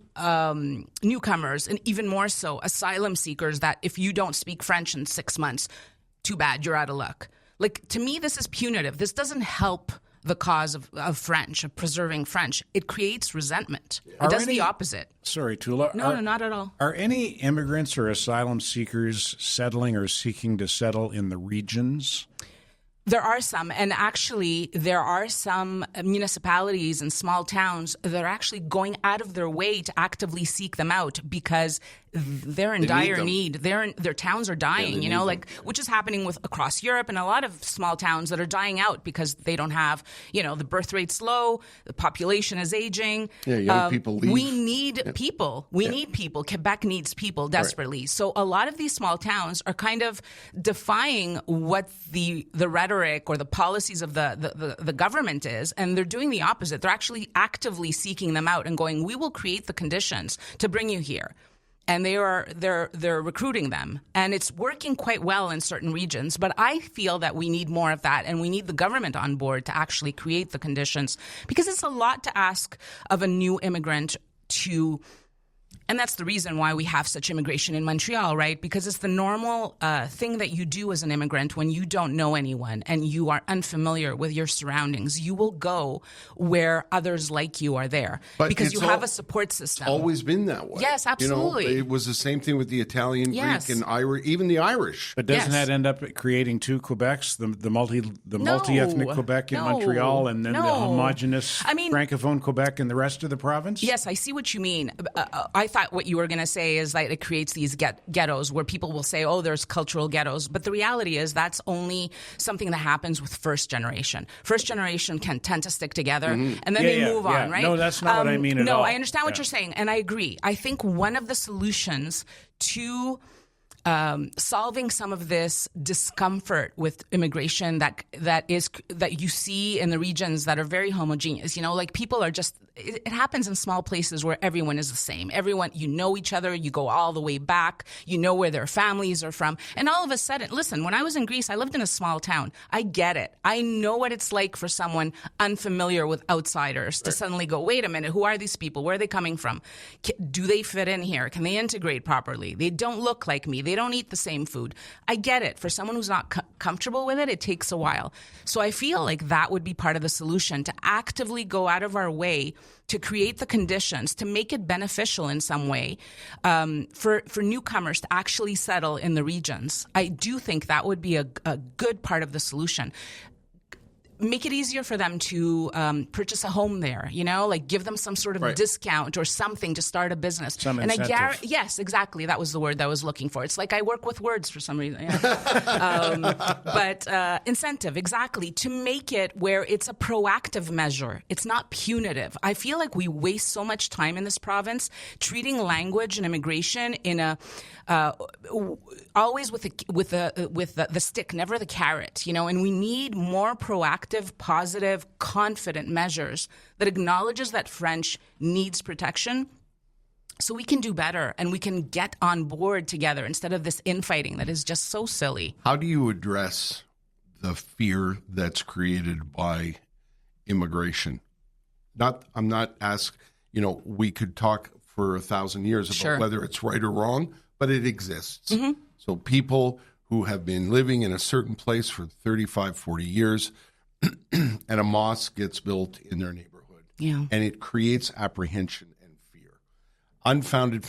newcomers, and even more so asylum seekers, that if you don't speak French in 6 months, too bad, you're out of luck. Like, to me, this is punitive. This doesn't help the cause of French, of preserving French. It creates resentment. It does the opposite. Sorry, Toula. No, not at all. Are any immigrants or asylum seekers settling or seeking to settle in the regions? There are some, and actually there are some municipalities and small towns that are actually going out of their way to actively seek them out, because they're in dire need. Their towns are dying, you know, like, which is happening with across Europe, and a lot of small towns that are dying out because they don't have, you know, the birth rate's low, the population is aging. Yeah, young people leave. We need people. We need people. Quebec needs people desperately. Right. So a lot of these small towns are kind of defying what the rhetoric or the policies of the government is, and they're doing the opposite. They're actually actively seeking them out and going, we will create the conditions to bring you here. And they're recruiting them, and it's working quite well in certain regions. But I feel that we need more of that, and we need the government on board to actually create the conditions, because it's a lot to ask of a new immigrant to. And that's the reason why we have such immigration in Montreal, right? Because it's the normal thing that you do as an immigrant when you don't know anyone and you are unfamiliar with your surroundings. You will go where others like you are there, because you have a support system. It's always been that way. Yes, absolutely. You know, it was the same thing with the Italian, Greek, and Irish, even the Irish. But doesn't that end up creating two Quebecs, the multi-ethnic Quebec in Montreal, and then the homogenous Francophone Quebec in the rest of the province? Yes, I see what you mean. I thought what you were going to say is that it creates these ghettos where people will say, oh, there's cultural ghettos. But the reality is that's only something that happens with first generation. First generation can tend to stick together, and then they move on, right? No, that's not what I mean at all. No, I understand what you're saying, and I agree. I think one of the solutions to solving some of this discomfort with immigration that you see in the regions that are very homogeneous. You know, like, people are just, it happens in small places where everyone is the same. Everyone, you know each other, you go all the way back, you know where their families are from. And all of a sudden, listen, when I was in Greece, I lived in a small town. I get it. I know what it's like for someone unfamiliar with outsiders to suddenly go, wait a minute, who are these people? Where are they coming from? Do they fit in here? Can they integrate properly? They don't look like me. They don't eat the same food. I get it. For someone who's not comfortable with it, it takes a while. So I feel like that would be part of the solution, to actively go out of our way to create the conditions to make it beneficial in some way for newcomers to actually settle in the regions. I do think that would be a good part of the solution. Make it easier for them to purchase a home there, you know, like, give them some sort of discount or something to start a business. Some incentive. Yes, exactly. That was the word that I was looking for. It's like I work with words for some reason. Yeah. But incentive, exactly, to make it where it's a proactive measure. It's not punitive. I feel like we waste so much time in this province treating language and immigration in a always with the stick, never the carrot, you know, and we need more proactive, positive, confident measures that acknowledges that French needs protection, so we can do better and we can get on board together instead of this infighting that is just so silly. How do you address the fear that's created by immigration. I'm not asked, we could talk for 1,000 years about Sure. whether it's right or wrong, but it exists. Mm-hmm. So people who have been living in a certain place for 35, 40 years, and a mosque gets built in their neighborhood. Yeah. And it creates apprehension and fear. Unfounded,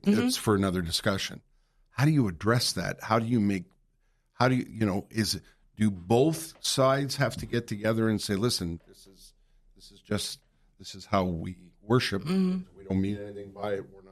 it's for another discussion. How do you address that? Do both sides have to get together and say, listen, this is how we worship. We don't mean anything by it. We're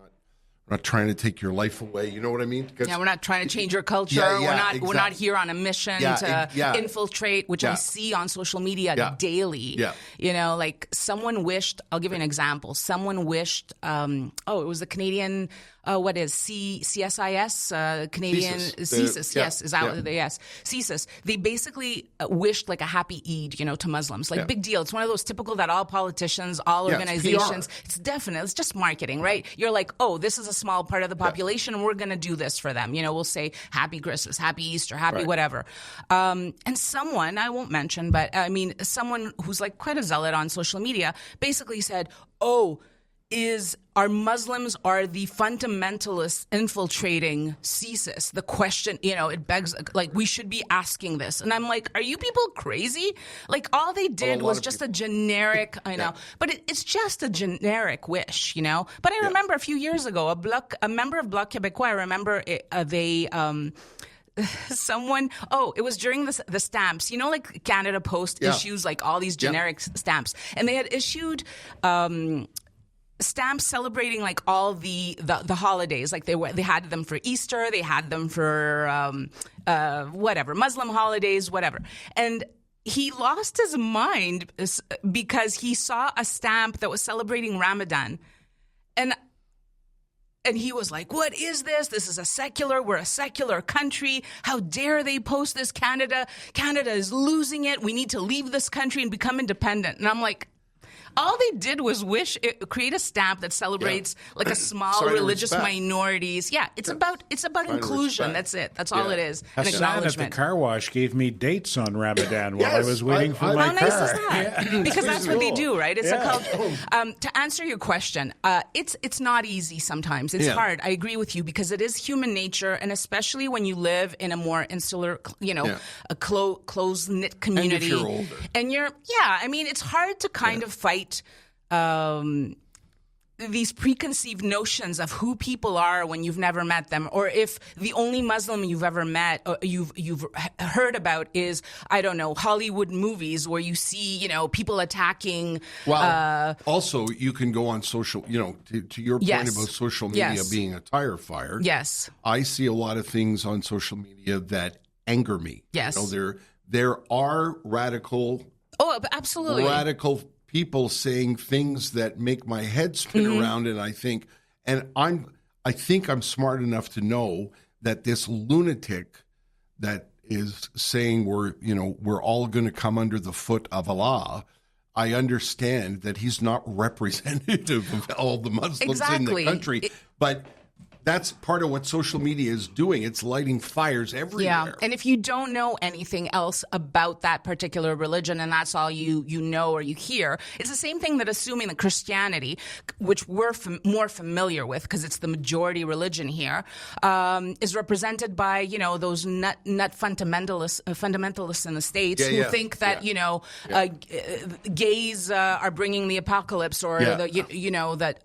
not trying to take your life away. You know what I mean? Yeah, we're not trying to change your culture. Yeah, We're not here on a mission to infiltrate, which I see on social media daily. Yeah. Like someone wished, I'll give you an example. Someone wished, it was the Canadian, CSIS, Canadian, CSIS, CSIS. They basically wished like a happy Eid, to Muslims. Like big deal. It's one of those typical that all politicians, all organizations, it's just marketing, right? You're like, oh, this is a small part of the population and we're going to do this for them. We'll say happy Christmas, happy Easter, happy whatever. And someone, I won't mention, but someone who's like quite a zealot on social media basically said, are Muslims the fundamentalists infiltrating CSIS? The question, it begs, like, we should be asking this. And I'm like, are you people crazy? Like, all they did was just a generic, but it's just a generic wish, But I remember a few years ago, a member of Bloc Québécois, I remember it was during the stamps, like Canada Post issues like all these generic stamps. And they had issued stamps celebrating like all the holidays. Like they had them for Easter, they had them for whatever, Muslim holidays, whatever. And he lost his mind because he saw a stamp that was celebrating Ramadan. And he was like, what is this? We're a secular country. How dare they post this? Canada is losing it. We need to leave this country and become independent. And I'm like, all they did was create a stamp that celebrates like a small religious minorities. Yeah, it's about inclusion. That's it. That's all it is. An Hassan at the acknowledgement. car wash gave me dates on Ramadan while I was waiting for my How car. nice is that? Because that's what they do, right? It's a culture. To answer your question, it's not easy sometimes. It's hard. I agree with you because it is human nature, and especially when you live in a more insular, a close-knit community. And if you're older. And it's hard to kind of fight these preconceived notions of who people are when you've never met them, or if the only Muslim you've ever met or you've heard about is, I don't know, Hollywood movies where you see, people attacking. Well, also you can go on social, to your point about social media being a tire fire. Yes. I see a lot of things on social media that anger me. Yes. There are radical. Oh, absolutely. Radical people saying things that make my head spin around, and I think I'm smart enough to know that this lunatic that is saying we're all going to come under the foot of Allah, I understand that he's not representative of all the Muslims in the country, but that's part of what social media is doing. It's lighting fires everywhere. Yeah, and if you don't know anything else about that particular religion, and that's all you know or you hear, it's the same thing that assuming that Christianity, which we're more familiar with because it's the majority religion here, is represented by those nut fundamentalists in the States who think that gays are bringing the apocalypse, or that.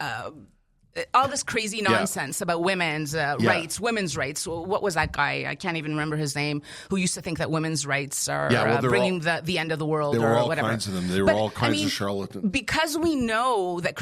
All this crazy nonsense about women's rights. What was that guy? I can't even remember his name. Who used to think that women's rights are bringing the end of the world, or whatever. There were all kinds of them. There were all kinds of charlatans. Because we know that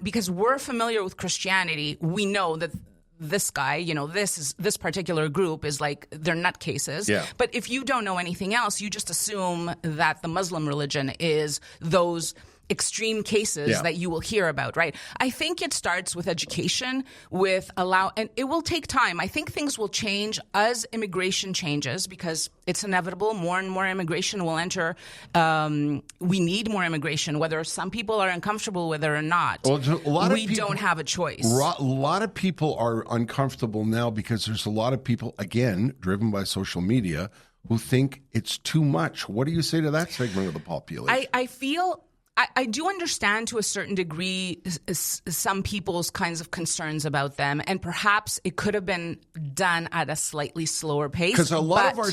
because we're familiar with Christianity, we know that this guy, this particular group is like, they're nutcases. Yeah. But if you don't know anything else, you just assume that the Muslim religion is those extreme cases that you will hear about, right? I think it starts with education, and it will take time. I think things will change as immigration changes because it's inevitable. More and more immigration will enter. We need more immigration, whether some people are uncomfortable with it or not. Well, we don't have a choice. A lot of people are uncomfortable now because there's a lot of people, again, driven by social media, who think it's too much. What do you say to that segment of the population? I feel I do understand to a certain degree some people's kinds of concerns about them, and perhaps it could have been done at a slightly slower pace. Because a lot of our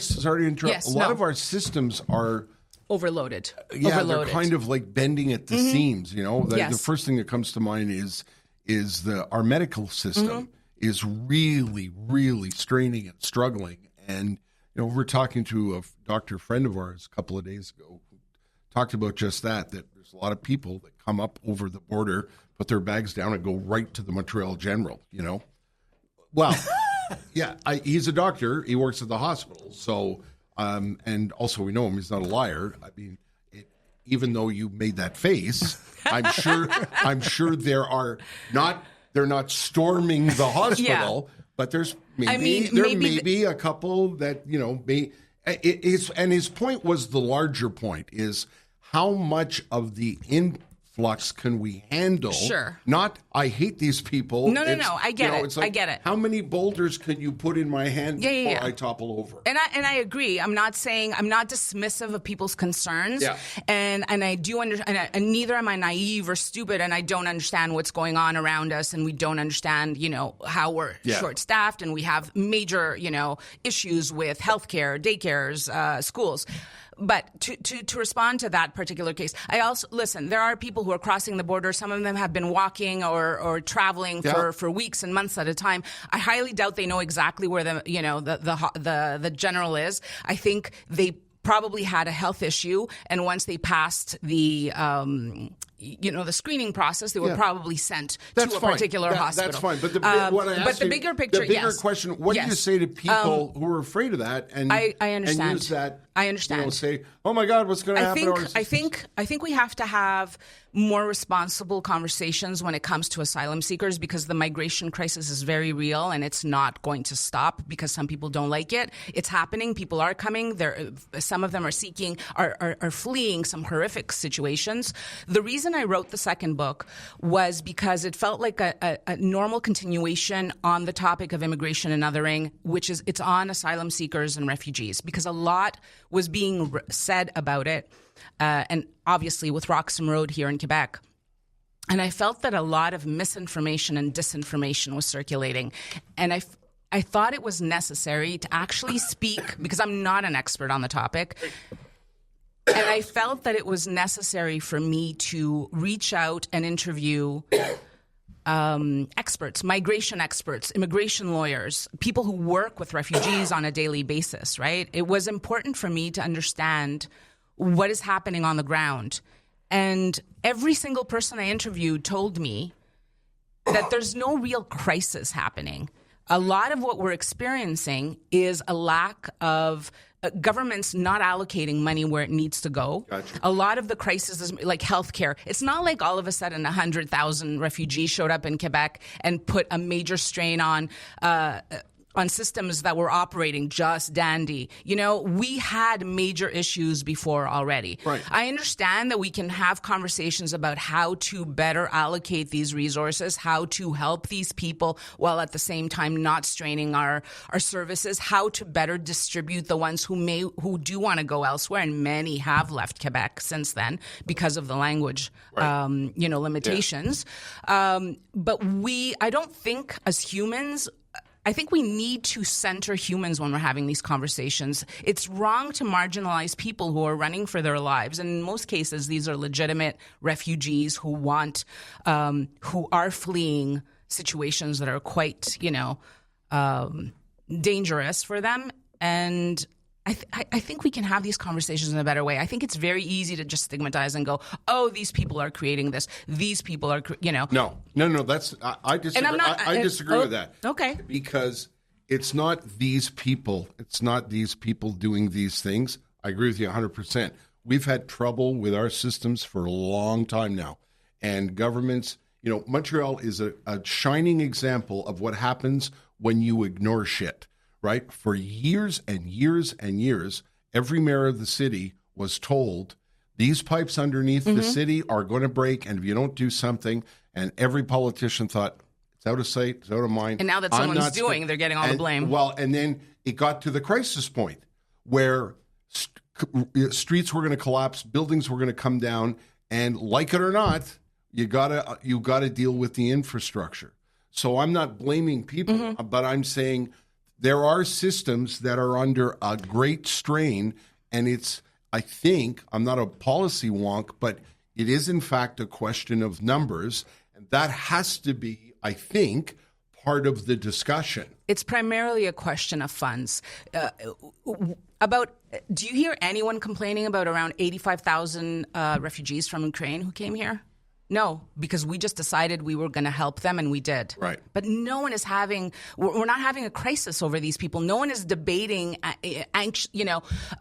of our systems are overloaded. Yeah, they're kind of like bending at the seams. You know, the first thing that comes to mind is our medical system is really, really straining and struggling. And you know, we're talking to a doctor friend of ours a couple of days ago who talked about just that there's a lot of people that come up over the border, put their bags down, and go right to the Montreal General. You know, well, yeah, he's a doctor. He works at the hospital, so. And also, we know him. He's not a liar. I mean, even though you made that face, I'm sure they're not storming the hospital, but there's maybe a couple that and his point was the larger point is how much of the influx can we handle? Sure. Not, I hate these people. No. I get it. It's like, I get it. How many boulders can you put in my hand before I topple over? And I agree. I'm not dismissive of people's concerns. Yeah. And I do understand. And neither am I naive or stupid. And I don't understand what's going on around us. And we don't understand, how we're short-staffed, and we have major, issues with healthcare, daycares, schools. But to respond to that particular case, I also listen. There are people who are crossing the border. Some of them have been walking or traveling for weeks and months at a time. I highly doubt they know exactly where the general is. I think they probably had a health issue, and once they passed the the screening process, they were probably sent to a particular hospital. That's fine. But the bigger picture, the bigger question: what do you say to people who are afraid of that? And I understand. And use that. I understand. Say, "Oh my God, what's going to happen?" I think we have to have more responsible conversations when it comes to asylum seekers, because the migration crisis is very real and it's not going to stop because some people don't like it. It's happening. People are coming. Some of them are fleeing some horrific situations. The reason I wrote the second book was because it felt like a normal continuation on the topic of immigration and othering, which is it's on asylum seekers and refugees, because a lot was being said about it. And obviously with Roxham Road here in Quebec. And I felt that a lot of misinformation and disinformation was circulating. And I thought it was necessary to actually speak, because I'm not an expert on the topic. And I felt that it was necessary for me to reach out and interview experts, migration experts, immigration lawyers, people who work with refugees on a daily basis, right? It was important for me to understand what is happening on the ground. And every single person I interviewed told me that there's no real crisis happening. A lot of what we're experiencing is a lack of governments not allocating money where it needs to go. Gotcha. A lot of the crisis is like healthcare. It's not like all of a sudden 100,000 refugees showed up in Quebec and put a major strain on systems that were operating just dandy. We had major issues before already. Right. I understand that we can have conversations about how to better allocate these resources, how to help these people while at the same time not straining our services, how to better distribute the ones who do want to go elsewhere, and many have left Quebec since then because of the language limitations. Yeah. But I don't think as humans, I think we need to center humans when we're having these conversations. It's wrong to marginalize people who are running for their lives. And in most cases, these are legitimate refugees who are fleeing situations that are quite, dangerous for them. And I think we can have these conversations in a better way. I think it's very easy to just stigmatize and go, "Oh, these people are creating this. These people are, No. That's I disagree. I disagree with that. Okay, because it's not these people. It's not these people doing these things. I agree with you 100%. We've had trouble with our systems for a long time now, and governments. Montreal is a shining example of what happens when you ignore shit. Right? For years and years and years, every mayor of the city was told these pipes underneath the city are going to break, and if you don't do something, and every politician thought, it's out of sight, it's out of mind. And now that someone's they're getting all the blame. Well, and then it got to the crisis point. where streets were going to collapse, buildings were going to come down, and like it or not, you gotta deal with the infrastructure. So I'm not blaming people, but I'm saying there are systems that are under a great strain, and I think, I'm not a policy wonk, but it is in fact a question of numbers, and that has to be, I think, part of the discussion. It's primarily a question of funds. Do you hear anyone complaining about around 85,000 refugees from Ukraine who came here? No, because we just decided we were going to help them, and we did. Right. But no one is we're not having a crisis over these people. No one is debating, we're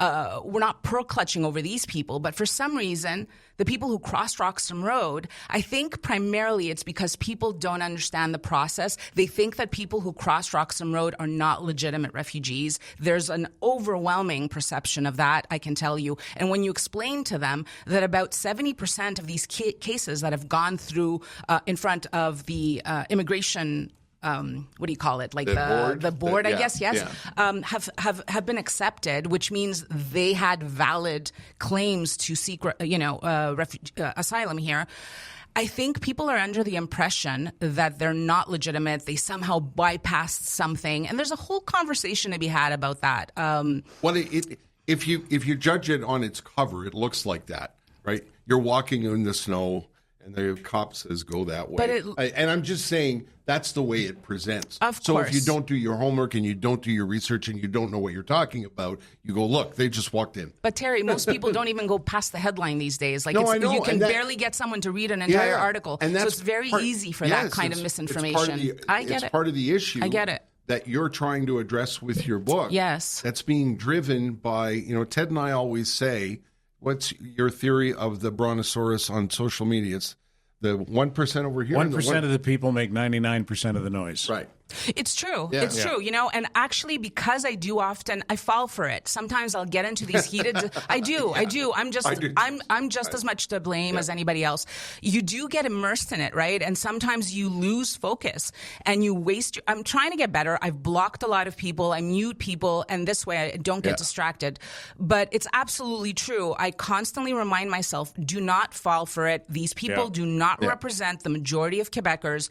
not pearl-clutching over these people. But for some reason, the people who crossed Roxham Road, I think primarily it's because people don't understand the process. They think that people who cross Roxham Road are not legitimate refugees. There's an overwhelming perception of that, I can tell you. And when you explain to them that about 70% of these cases that have gone through in front of the immigration what do you call it? Like the board, I guess, yes, have been accepted, which means they had valid claims to seek, asylum here. I think people are under the impression that they're not legitimate. They somehow bypassed something, and there's a whole conversation to be had about that. If you judge it on its cover, it looks like that, right? You're walking in the snow, and the cop says, go that way. And I'm just saying that's the way it presents. Of so course. If you don't do your homework and you don't do your research and you don't know what you're talking about, you go, look, they just walked in. But Terry, most people don't even go past the headline these days. Like, I know. You can barely get someone to read an entire article. And so it's very easy for that kind of misinformation. I get it. It's part of the issue. I get it. That you're trying to address with your book. Yes. That's being driven by, Ted and I always say, what's your theory of the brontosaurus on social media? It's the 1% over here. 1% of the people make 99% of the noise. Right. It's true. Yeah. It's true, and actually because I do often, I fall for it. Sometimes I'll get into these heated, I do. I'm just as much to blame as anybody else. You do get immersed in it, right? And sometimes you lose focus and you waste, I'm trying to get better. I've blocked a lot of people. I mute people, and this way I don't get distracted. But it's absolutely true. I constantly remind myself, do not fall for it. These people do not represent the majority of Quebecers.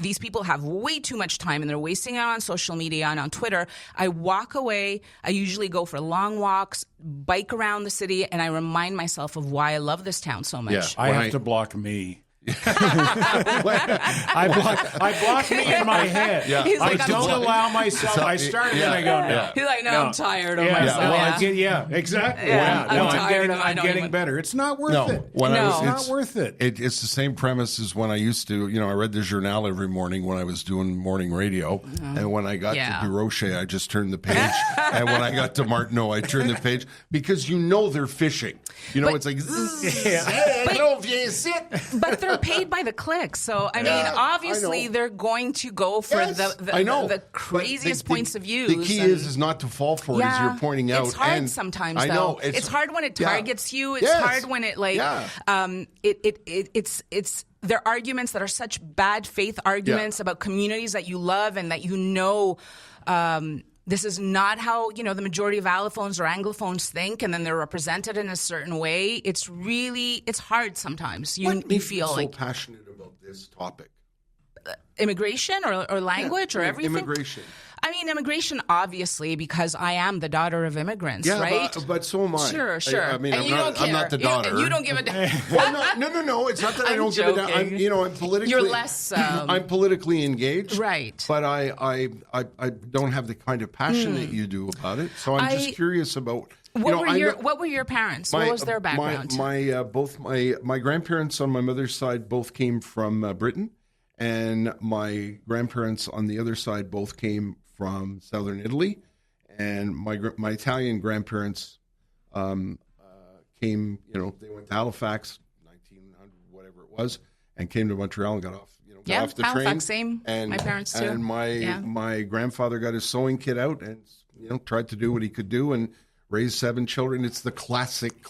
These people have way too much time, and they're wasting it on social media and on Twitter. I walk away. I usually go for long walks, bike around the city, and I remind myself of why I love this town so much. Yeah, I have to block me. I block me in my head. Yeah. I don't allow myself. I start and I go, no. He's like, no, I'm tired of myself. Exactly. I'm getting better. It's not worth it. It's not worth it. It's the same premise as when I used to, I read the Journal every morning when I was doing morning radio. And when I got to Durocher, I just turned the page. And when I got to Martineau, I turned the page because they're fishing. It's like, but they're paid by the click. So, obviously they're going to go for the craziest points of view. The key is not to fall for it, as you're pointing out. It's hard sometimes, though. I know. It's hard when it targets you. It's hard when it, it's their arguments that are such bad faith arguments about communities that you love and that this is not how, the majority of allophones or anglophones think, and then they're represented in a certain way. It's hard sometimes. You feel so passionate about this topic? Immigration or language or everything? Immigration. Immigration, obviously, because I am the daughter of immigrants, right? But so am I. Sure. I'm not the daughter. You don't give a damn. No. It's not that I don't give a damn. I'm politically. You're less. I'm politically engaged, right? But I don't have the kind of passion that you do about it. So I'm just curious about. What were your parents? What was their background? My grandparents on my mother's side both came from Britain, and my grandparents on the other side both came from southern Italy, and my Italian grandparents came. They went to Halifax, 1900 whatever it was, and came to Montreal and got off the Halifax, train. Same. And my parents too. And my grandfather got his sewing kit out and tried to do what he could do and raised 7 children. It's the classic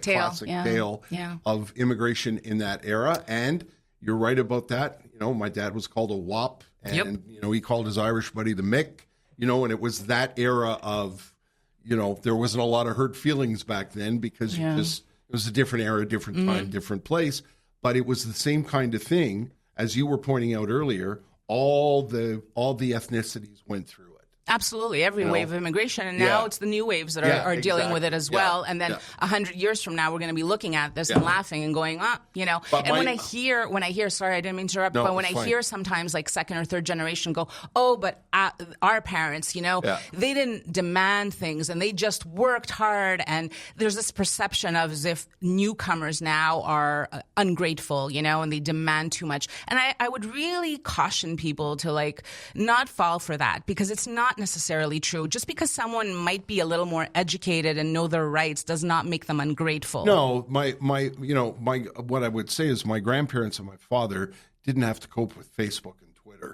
tale of immigration in that era. And you're right about that. My dad was called a wop, and he called his Irish buddy the Mick. And it was that era of there wasn't a lot of hurt feelings back then because it was a different era, different time, different place. But it was the same kind of thing, as you were pointing out earlier. All the ethnicities went through it. Absolutely, every wave of immigration, and now it's the new waves that are dealing with it as well. And then 100 years from now, we're going to be looking at this and laughing and going, But when I hear, sorry, I didn't mean to interrupt, but when I hear sometimes like second or third generation go, but our parents, they didn't demand things and they just worked hard, and there's this perception of as if newcomers now are ungrateful, and they demand too much. And I would really caution people to not fall for that, because it's not necessarily true. Just because someone might be a little more educated and know their rights does not make them ungrateful. No, my what I would say is my grandparents and my father didn't have to cope with Facebook and Twitter.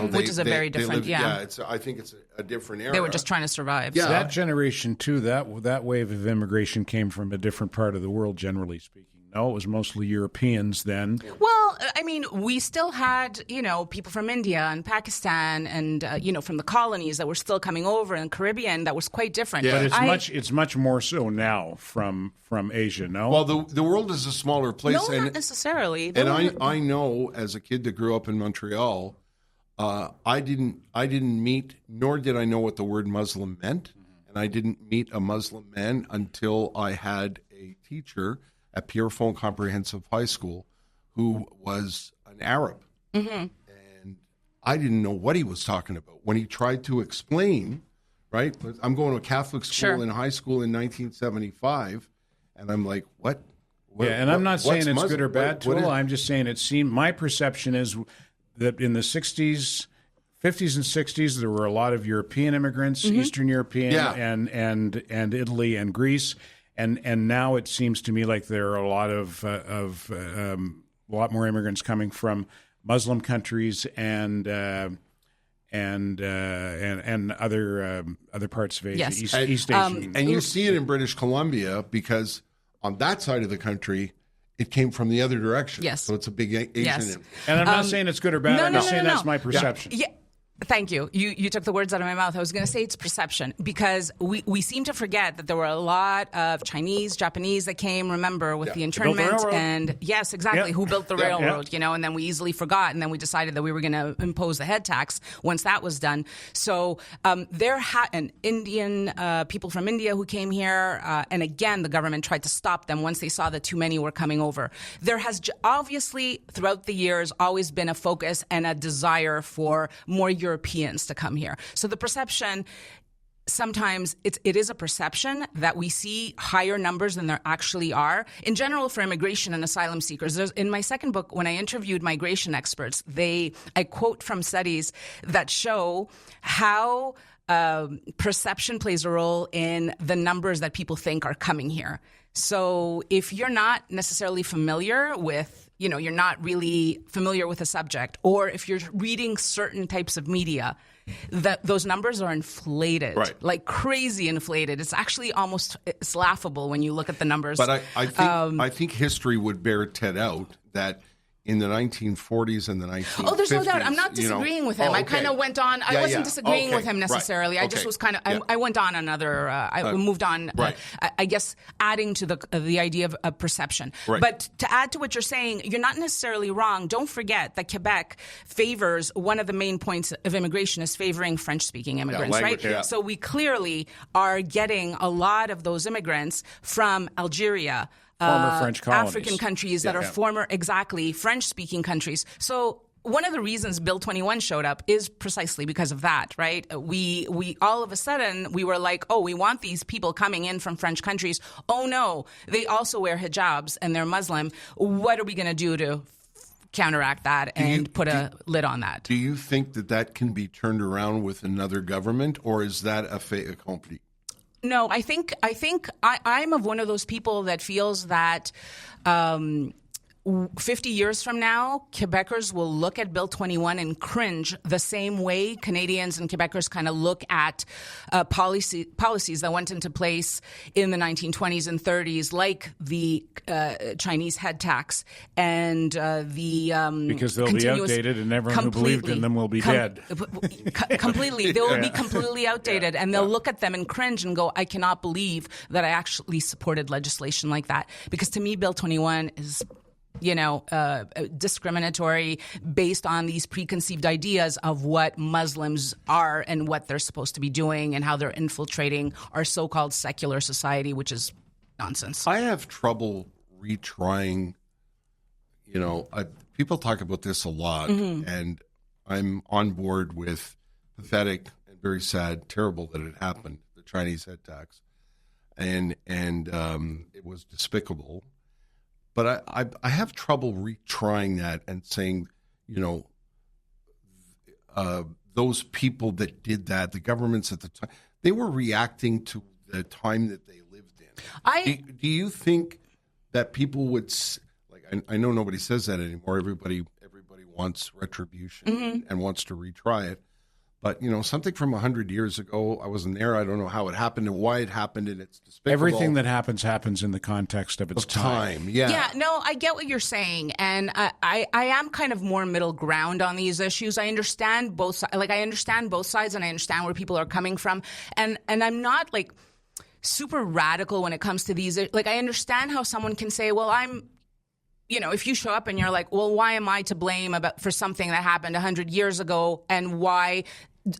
Which is a very different. I think it's a different era. They were just trying to survive. Yeah, so. That generation too. That wave of immigration came from a different part of the world, generally speaking. No, it was mostly Europeans then. Well, I mean, we still had, people from India and Pakistan and, from the colonies that were still coming over, and Caribbean that was quite different. Yeah. But it's much more so now from Asia, no? Well, the world is a smaller place. No, not necessarily. And I know, as a kid that grew up in Montreal, I didn't meet, nor did I know what the word Muslim meant. And I didn't meet a Muslim man until I had a teacher at Pierrefonds Comprehensive High School, who was an Arab. And I didn't know what he was talking about. When he tried to explain, right? I'm going to a Catholic school in high school in 1975, and I'm like, what? And I'm not saying it's Muslim? good or bad, Toula. I'm just saying my perception is that in the 50s and 60s, there were a lot of European immigrants, Eastern European and Italy and Greece. And now it seems to me like there are a lot more immigrants coming from Muslim countries and other parts of Asia, East Asian. And you see it in British Columbia because on that side of the country, it came from the other direction. Yes. So it's a big Asian influence. And I'm not saying it's good or bad. I'm just saying that's my perception. Yeah. Thank you. You took the words out of my mouth. I was going to say it's perception, because we seem to forget that there were a lot of Chinese, Japanese that came, remember, with the internment. And yes, exactly, who built the railroad, and then we easily forgot. And then we decided that we were going to impose the head tax once that was done. So and Indian people from India who came here. And again, the government tried to stop them once they saw that too many were coming over. There has obviously throughout the years always been a focus and a desire for more Europeans to come here. So the perception, sometimes it is a perception that we see higher numbers than there actually are. In general, for immigration and asylum seekers, in my second book, when I interviewed migration experts, I quote from studies that show how perception plays a role in the numbers that people think are coming here. So if you're not necessarily familiar with you're not really familiar with a subject, or if you're reading certain types of media, those numbers are inflated, like crazy inflated. It's actually it's laughable when you look at the numbers. But I think history would bear Ted out that in the 1940s and the 1950s. Oh, there's no doubt. I'm not disagreeing with him. I kind of went on. I wasn't disagreeing with him necessarily. I just was kind of. I went on another. I moved on. I guess adding to the idea of perception. But to add to what you're saying, you're not necessarily wrong. Don't forget that Quebec favors, one of the main points of immigration is favoring French-speaking immigrants, right? Yeah. So we clearly are getting a lot of those immigrants from Algeria. Former French colonies. African countries that are former, French-speaking countries. So one of the reasons Bill 21 showed up is precisely because of that, right? We all of a sudden, we were like, we want these people coming in from French countries. Oh, no, they also wear hijabs and they're Muslim. What are we going to do to counteract that and put a lid on that? Do you think that can be turned around with another government, or is that a fait accompli? No, I think I'm of one of those people that feels that 50 years from now, Quebecers will look at Bill 21 and cringe the same way Canadians and Quebecers kind of look at policies that went into place in the 1920s and 30s, like the Chinese head tax and because they'll be outdated and everyone who believed in them will be dead. Completely. They will be completely outdated, and they'll look at them and cringe and go, I cannot believe that I actually supported legislation like that. Because to me, Bill 21 is discriminatory based on these preconceived ideas of what Muslims are and what they're supposed to be doing and how they're infiltrating our so-called secular society, which is nonsense. I have trouble retrying, people talk about this a lot, and I'm on board with pathetic and very sad, terrible that it happened, the Chinese head tax, and it was despicable. But I have trouble retrying that and saying, those people that did that, the governments at the time, they were reacting to the time that they lived in. Do you think that people would, I know nobody says that anymore. Everybody wants retribution and wants to retry it. But, something from 100 years ago, I wasn't there. I don't know how it happened and why it happened, and it's despicable. Everything that happens in the context of its time. Yeah, no, I get what you're saying. And I am kind of more middle ground on these issues. I understand both sides. I understand both sides, and I understand where people are coming from. And I'm not, super radical when it comes to these. I understand how someone can say, well, if you show up and you're like, well, why am I to blame for something that happened 100 years ago, and why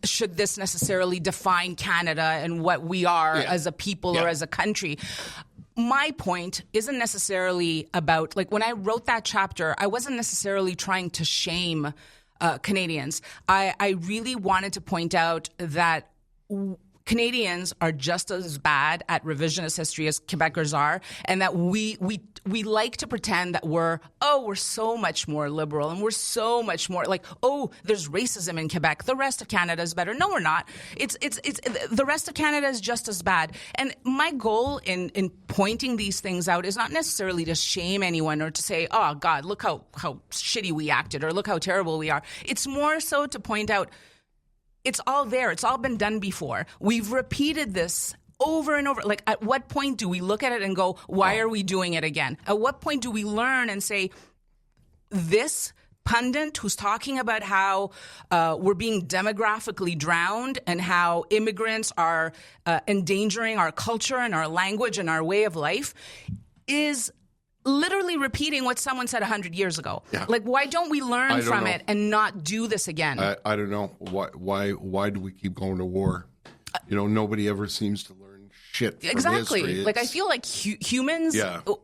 should this necessarily define Canada and what we are as a people or as a country? My point isn't necessarily about, when I wrote that chapter, I wasn't necessarily trying to shame Canadians. I really wanted to point out that Canadians are just as bad at revisionist history as Quebecers are, and that we like to pretend that we're so much more liberal and we're so much more there's racism in Quebec. The rest of Canada is better. No, we're not. It's the rest of Canada is just as bad. And my goal in pointing these things out is not necessarily to shame anyone or to say, oh God, look how shitty we acted, or look how terrible we are. It's more so to point out, it's all there. It's all been done before. We've repeated this over and over. At what point do we look at it and go, why are we doing it again? At what point do we learn and say, this pundit who's talking about how we're being demographically drowned and how immigrants are endangering our culture and our language and our way of life is literally repeating what someone said 100 years ago. Yeah. Why don't we learn from it and not do this again? I don't know. Why do we keep going to war? Nobody ever seems to learn shit from exactly. history. I feel like humans,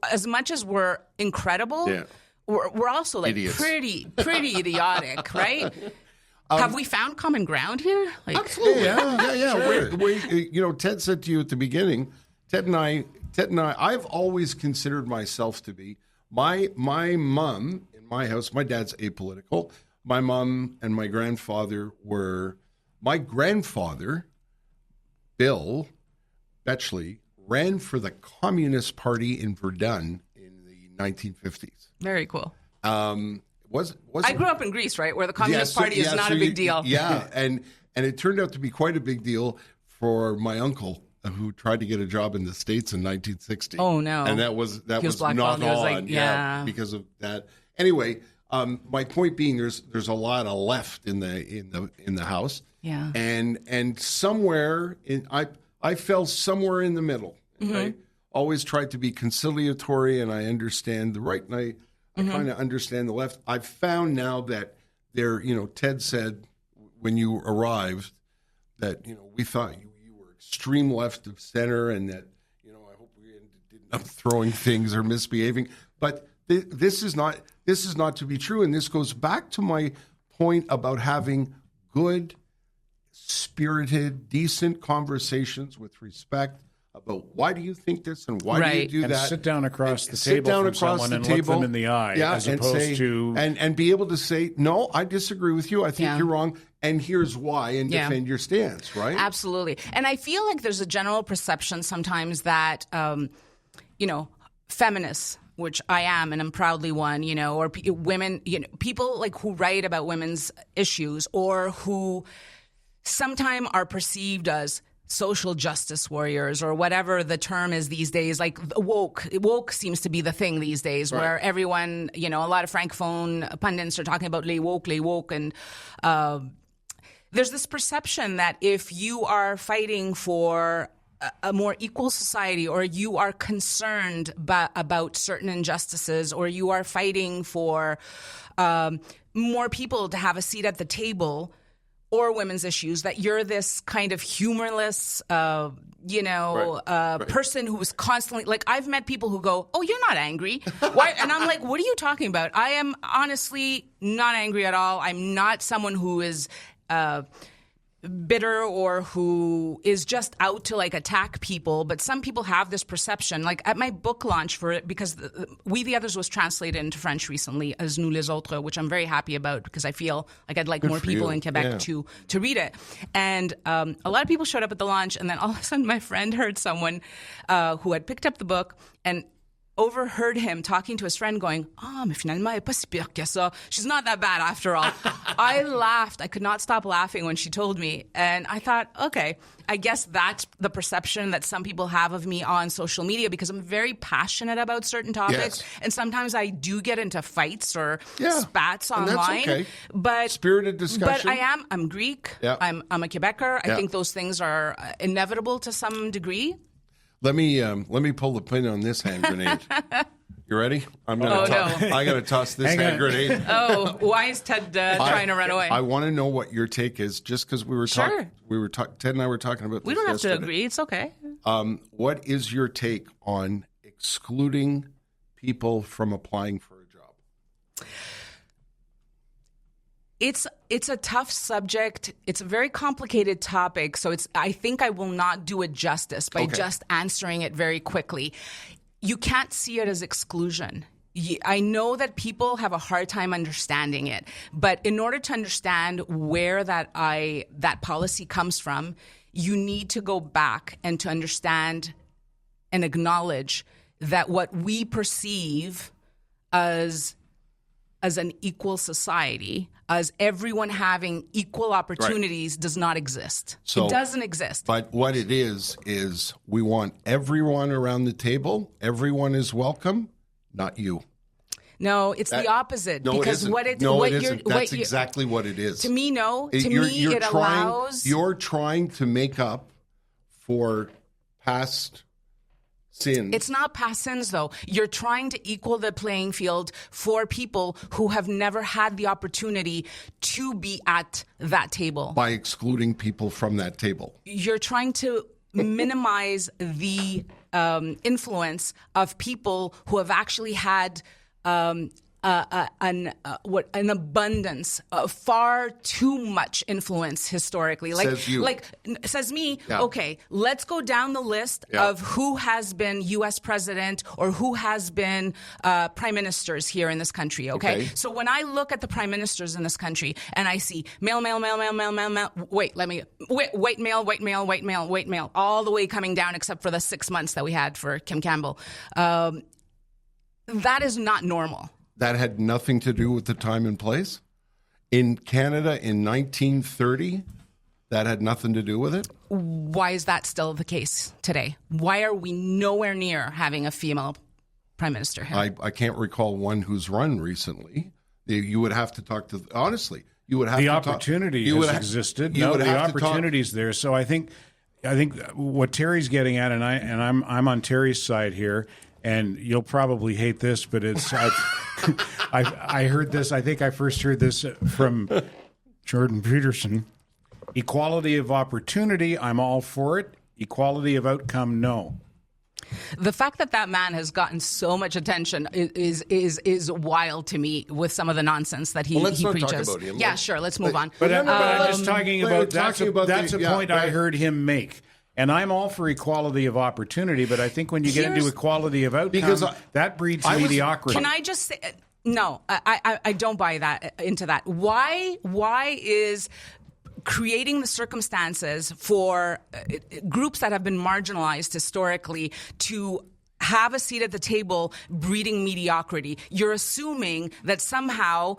as much as we're incredible, we're also idiots. pretty idiotic, right? Have we found common ground here? Absolutely. Yeah. Ted said to you at the beginning, Ted and I, I've always considered myself to be, my mom in my house, my dad's apolitical. My mom and my grandfather my grandfather, Bill Betchley, ran for the Communist Party in Verdun in the 1950s. Very cool. I grew up in Greece, right, where the Communist Party is not a big deal. Yeah, and it turned out to be quite a big deal for my uncle, who tried to get a job in the States in 1960. Oh no! And that was not on, because of that. Anyway, my point being, there's a lot of left in the house. Yeah. And somewhere I fell somewhere in the middle. Mm-hmm. I always tried to be conciliatory, and I understand the right, and I kind of understand the left. I've found now that Ted said when you arrived that we thought you were extreme left of center, and that I hope we didn't end up throwing things or misbehaving. But this is not to be true, and this goes back to my point about having good, spirited, decent conversations with respect about why do you think this and why do you do that. Sit down across the table from someone and look them in the eye, as opposed to and be able to say, no, I disagree with you. I think you're wrong, and here's why, and defend your stance. Right? Absolutely. And I feel like there's a general perception sometimes that feminists which I am, and I'm proudly one, or women, people like who write about women's issues or who sometimes are perceived as social justice warriors or whatever the term is these days, like woke seems to be the thing these days, right, where everyone, a lot of francophone pundits are talking about les woke, and there's this perception that if you are fighting for a more equal society, or you are concerned about certain injustices, or you are fighting for more people to have a seat at the table, or women's issues, that you're this kind of humorless, person who is constantly like, I've met people who go, "Oh, you're not angry." Why? And I'm like, what are you talking about? I am honestly not angry at all. I'm not someone who is bitter or who is just out to like attack people, but some people have this perception. Like at my book launch for it, because We the Others was translated into French recently as Nous les Autres, which I'm very happy about because I feel like I'd like Good more people in Quebec to read it. And a lot of people showed up at the launch, and then all of a sudden my friend heard someone who had picked up the book and overheard him talking to his friend going, mais finalement, elle est pas si pire que ça. She's not that bad after all. I laughed. I could not stop laughing when she told me. And I thought, okay, I guess that's the perception that some people have of me on social media, because I'm very passionate about certain topics. Yes. And sometimes I do get into fights or spats and online. that's okay. But spirited discussion. But I'm Greek. Yeah. I'm a Quebecer. I think those things are inevitable to some degree. Let me pull the pin on this hand grenade. You ready? I got to toss this hand grenade. Oh, why is Ted trying to run away? I want to know what your take is, just because we were talking. Ted and I were talking about this. We don't have yesterday. to agree. It's okay. What is your take on excluding people from applying for a job? It's a tough subject. It's a very complicated topic. So I think I will not do it justice by just answering it very quickly. You can't see it as exclusion. I know that people have a hard time understanding it, but in order to understand where that policy comes from, you need to go back and to understand and acknowledge that what we perceive as an equal society, as everyone having equal opportunities, does not exist. So, it doesn't exist. But what it is we want everyone around the table. Everyone is welcome, not you. No, it's the opposite. No, because it isn't. That's exactly what it is. To me, no. It allows... You're trying to make up for past sins. It's not past sins, though. You're trying to equal the playing field for people who have never had the opportunity to be at that table. By excluding people from that table. You're trying to minimize the influence of people who have actually had an abundance, far too much influence historically. Like, says you. Says me. Yeah. Okay, let's go down the list of who has been U.S. president or who has been prime ministers here in this country. Okay, so when I look at the prime ministers in this country and I see male, white male, all the way coming down except for the 6 months that we had for Kim Campbell. That is not normal. That had nothing to do with the time and place? In Canada in 1930, that had nothing to do with it? Why is that still the case today? Why are we nowhere near having a female prime minister here? I can't recall one who's run recently. You would have to talk to, honestly, you would have the to opportunity has existed. No, the opportunity's there. So I think what Terry's getting at, and I'm on Terry's side here, and you'll probably hate this, but it's I heard this. I think I first heard this from Jordan Peterson. Equality of opportunity, I'm all for it. Equality of outcome, no. The fact that man has gotten so much attention is wild to me with some of the nonsense that he preaches. Talk about him. Yeah, sure. Let's move on. But I'm just talking about that's a point I heard him make. And I'm all for equality of opportunity, but I think when you get into equality of outcome, that breeds mediocrity. Can I just say, no, I don't buy into that. Why is creating the circumstances for groups that have been marginalized historically to have a seat at the table breeding mediocrity. You're assuming that somehow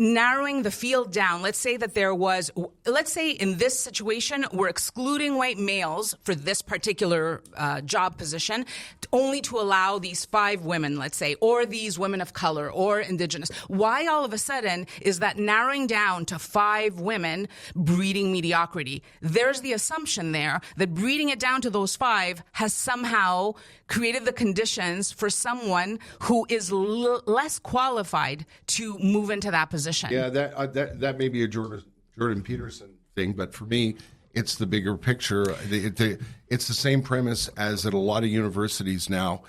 narrowing the field down, let's say in this situation, we're excluding white males for this particular job position, only to allow these 5 women, let's say, or these women of color or indigenous. Why all of a sudden is that narrowing down to 5 women breeding mediocrity? There's the assumption there that breeding it down to those 5 has somehow created the conditions for someone who is less qualified to move into that position. Yeah, that may be a Jordan Peterson thing, but for me, it's the bigger picture. It's the same premise as at a lot of universities now.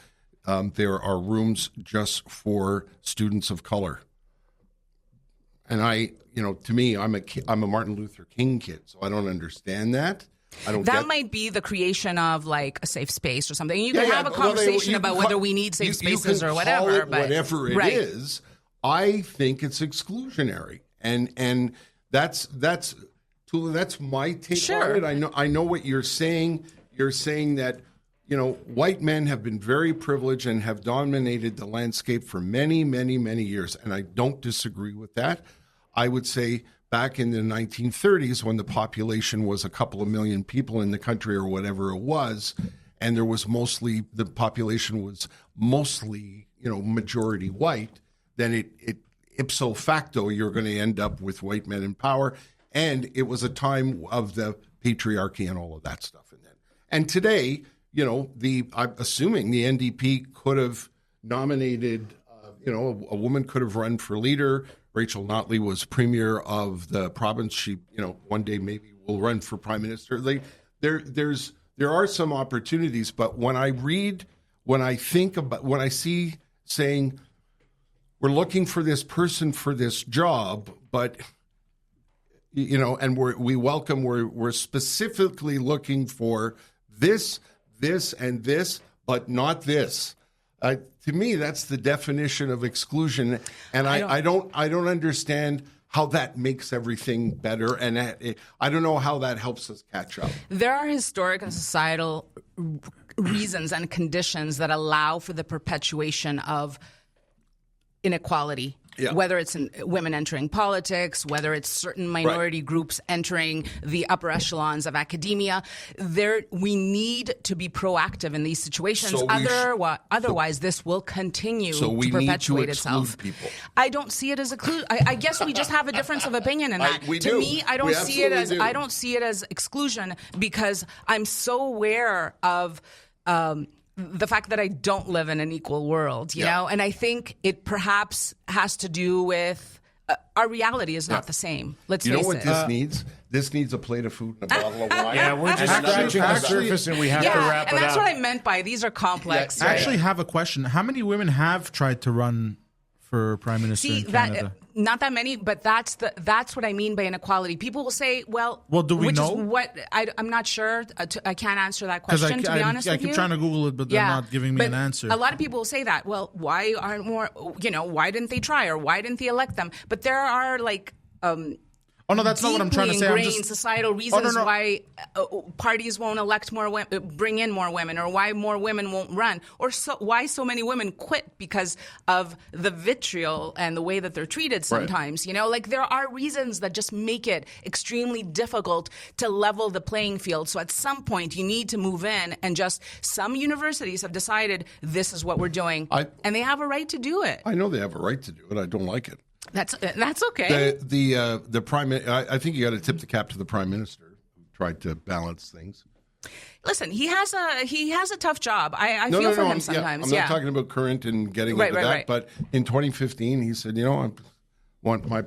There are rooms just for students of color, and to me, I'm a Martin Luther King kid, so I don't understand that. That might be the creation of like a safe space or something. You can have a conversation about whether we need safe spaces or whatever. But whatever it is, I think it's exclusionary, and that's Toula. That's my take on it. I know what you're saying. You're saying that white men have been very privileged and have dominated the landscape for many, many, many years, and I don't disagree with that. I would say back in the 1930s, when the population was a couple of million people in the country or whatever it was, and the population was mostly, majority white, then it ipso facto, you're going to end up with white men in power. And it was a time of the patriarchy and all of that stuff. And today, I'm assuming the NDP could have nominated, a woman could have run for leader. Rachel Notley was premier of the province. She, one day maybe will run for prime minister. There are some opportunities, but when I see saying we're looking for this person for this job, but and we're specifically looking for this, and this, but not this. To me, that's the definition of exclusion, and I don't understand how that makes everything better, and I don't know how that helps us catch up. There are historic and societal reasons and conditions that allow for the perpetuation of inequality. Yeah. Whether it's women entering politics, whether it's certain minority groups entering the upper echelons of academia, we need to be proactive in these situations. Otherwise, this will continue to perpetuate itself. People. I don't see it as I guess we just have a difference of opinion in that. To me, I don't see it as exclusion because I'm so aware of the fact that I don't live in an equal world, you know? And I think it perhaps has to do with our reality is not the same. Let's face it. You know what this needs? This needs a plate of food and a bottle of wine. Yeah, we're just scratching the surface and we have to wrap it up. And that's what I meant by these are complex. I actually have a question. How many women have tried to run for prime minister in Canada? Not that many, but that's what I mean by inequality. People will say, well, do we know? Is what I'm not sure. I can't answer that question, to be honest with you. I keep trying to Google it, but they're not giving me an answer. A lot of people will say that. Well, why aren't more, why didn't they try or why didn't they elect them? But there are oh, no, that's not what I'm trying to say. Ingrained societal reasons why parties won't elect more women, bring in more women, or why more women won't run, or why so many women quit because of the vitriol and the way that they're treated sometimes. There are reasons that just make it extremely difficult to level the playing field. So at some point, you need to move in, and some universities have decided this is what we're doing, and they have a right to do it. I know they have a right to do it. I don't like it. That's okay. The prime. I think you got to tip the cap to the prime minister who tried to balance things. Listen, he has a tough job. I feel for him sometimes. I'm not talking about current and getting into that. Right. But in 2015, he said, I want my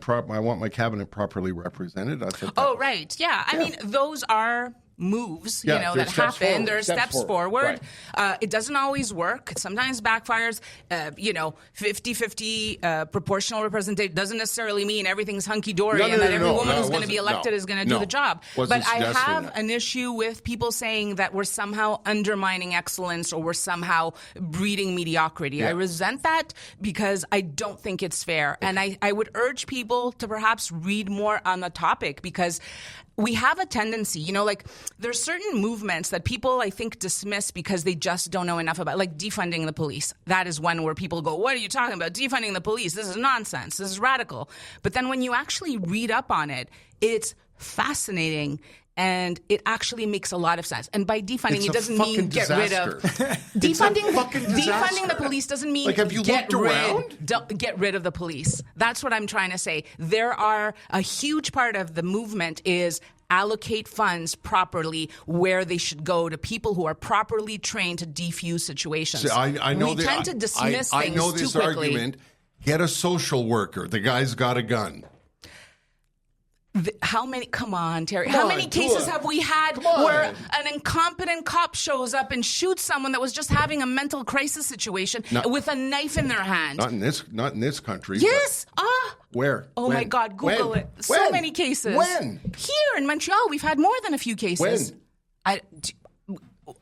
cabinet properly represented. I thought I mean, those are moves, that happen. There are steps forward. Right. It doesn't always work. It sometimes backfires. 50-50 proportional representation doesn't necessarily mean everything's hunky-dory and that every woman who's going to be elected is going to do the job. But I have an issue with people saying that we're somehow undermining excellence or we're somehow breeding mediocrity. Yeah. I resent that because I don't think it's fair. And I would urge people to perhaps read more on the topic because we have a tendency, there's certain movements that people, I think, dismiss because they just don't know enough about, like defunding the police. That is one where people go, what are you talking about? Defunding the police. This is nonsense. This is radical. But then when you actually read up on it, it's fascinating. And it actually makes a lot of sense. And by defunding, it doesn't mean get rid of defunding the police doesn't mean have you looked around? Get rid of the police. That's what I'm trying to say. There are a huge part of the movement is allocate funds properly where they should go to people who are properly trained to defuse situations. See, I know we tend to dismiss things I know this too quickly. argument. Get a social worker. The guy's got a gun. How many? Come on, Terry. How many cases have we had where an incompetent cop shows up and shoots someone that was just having a mental crisis situation with a knife in their hand? Not in this country. Yes. Where? Oh when? My God! Google it. So when? many cases. When? Here in Montreal, we've had more than a few cases. When?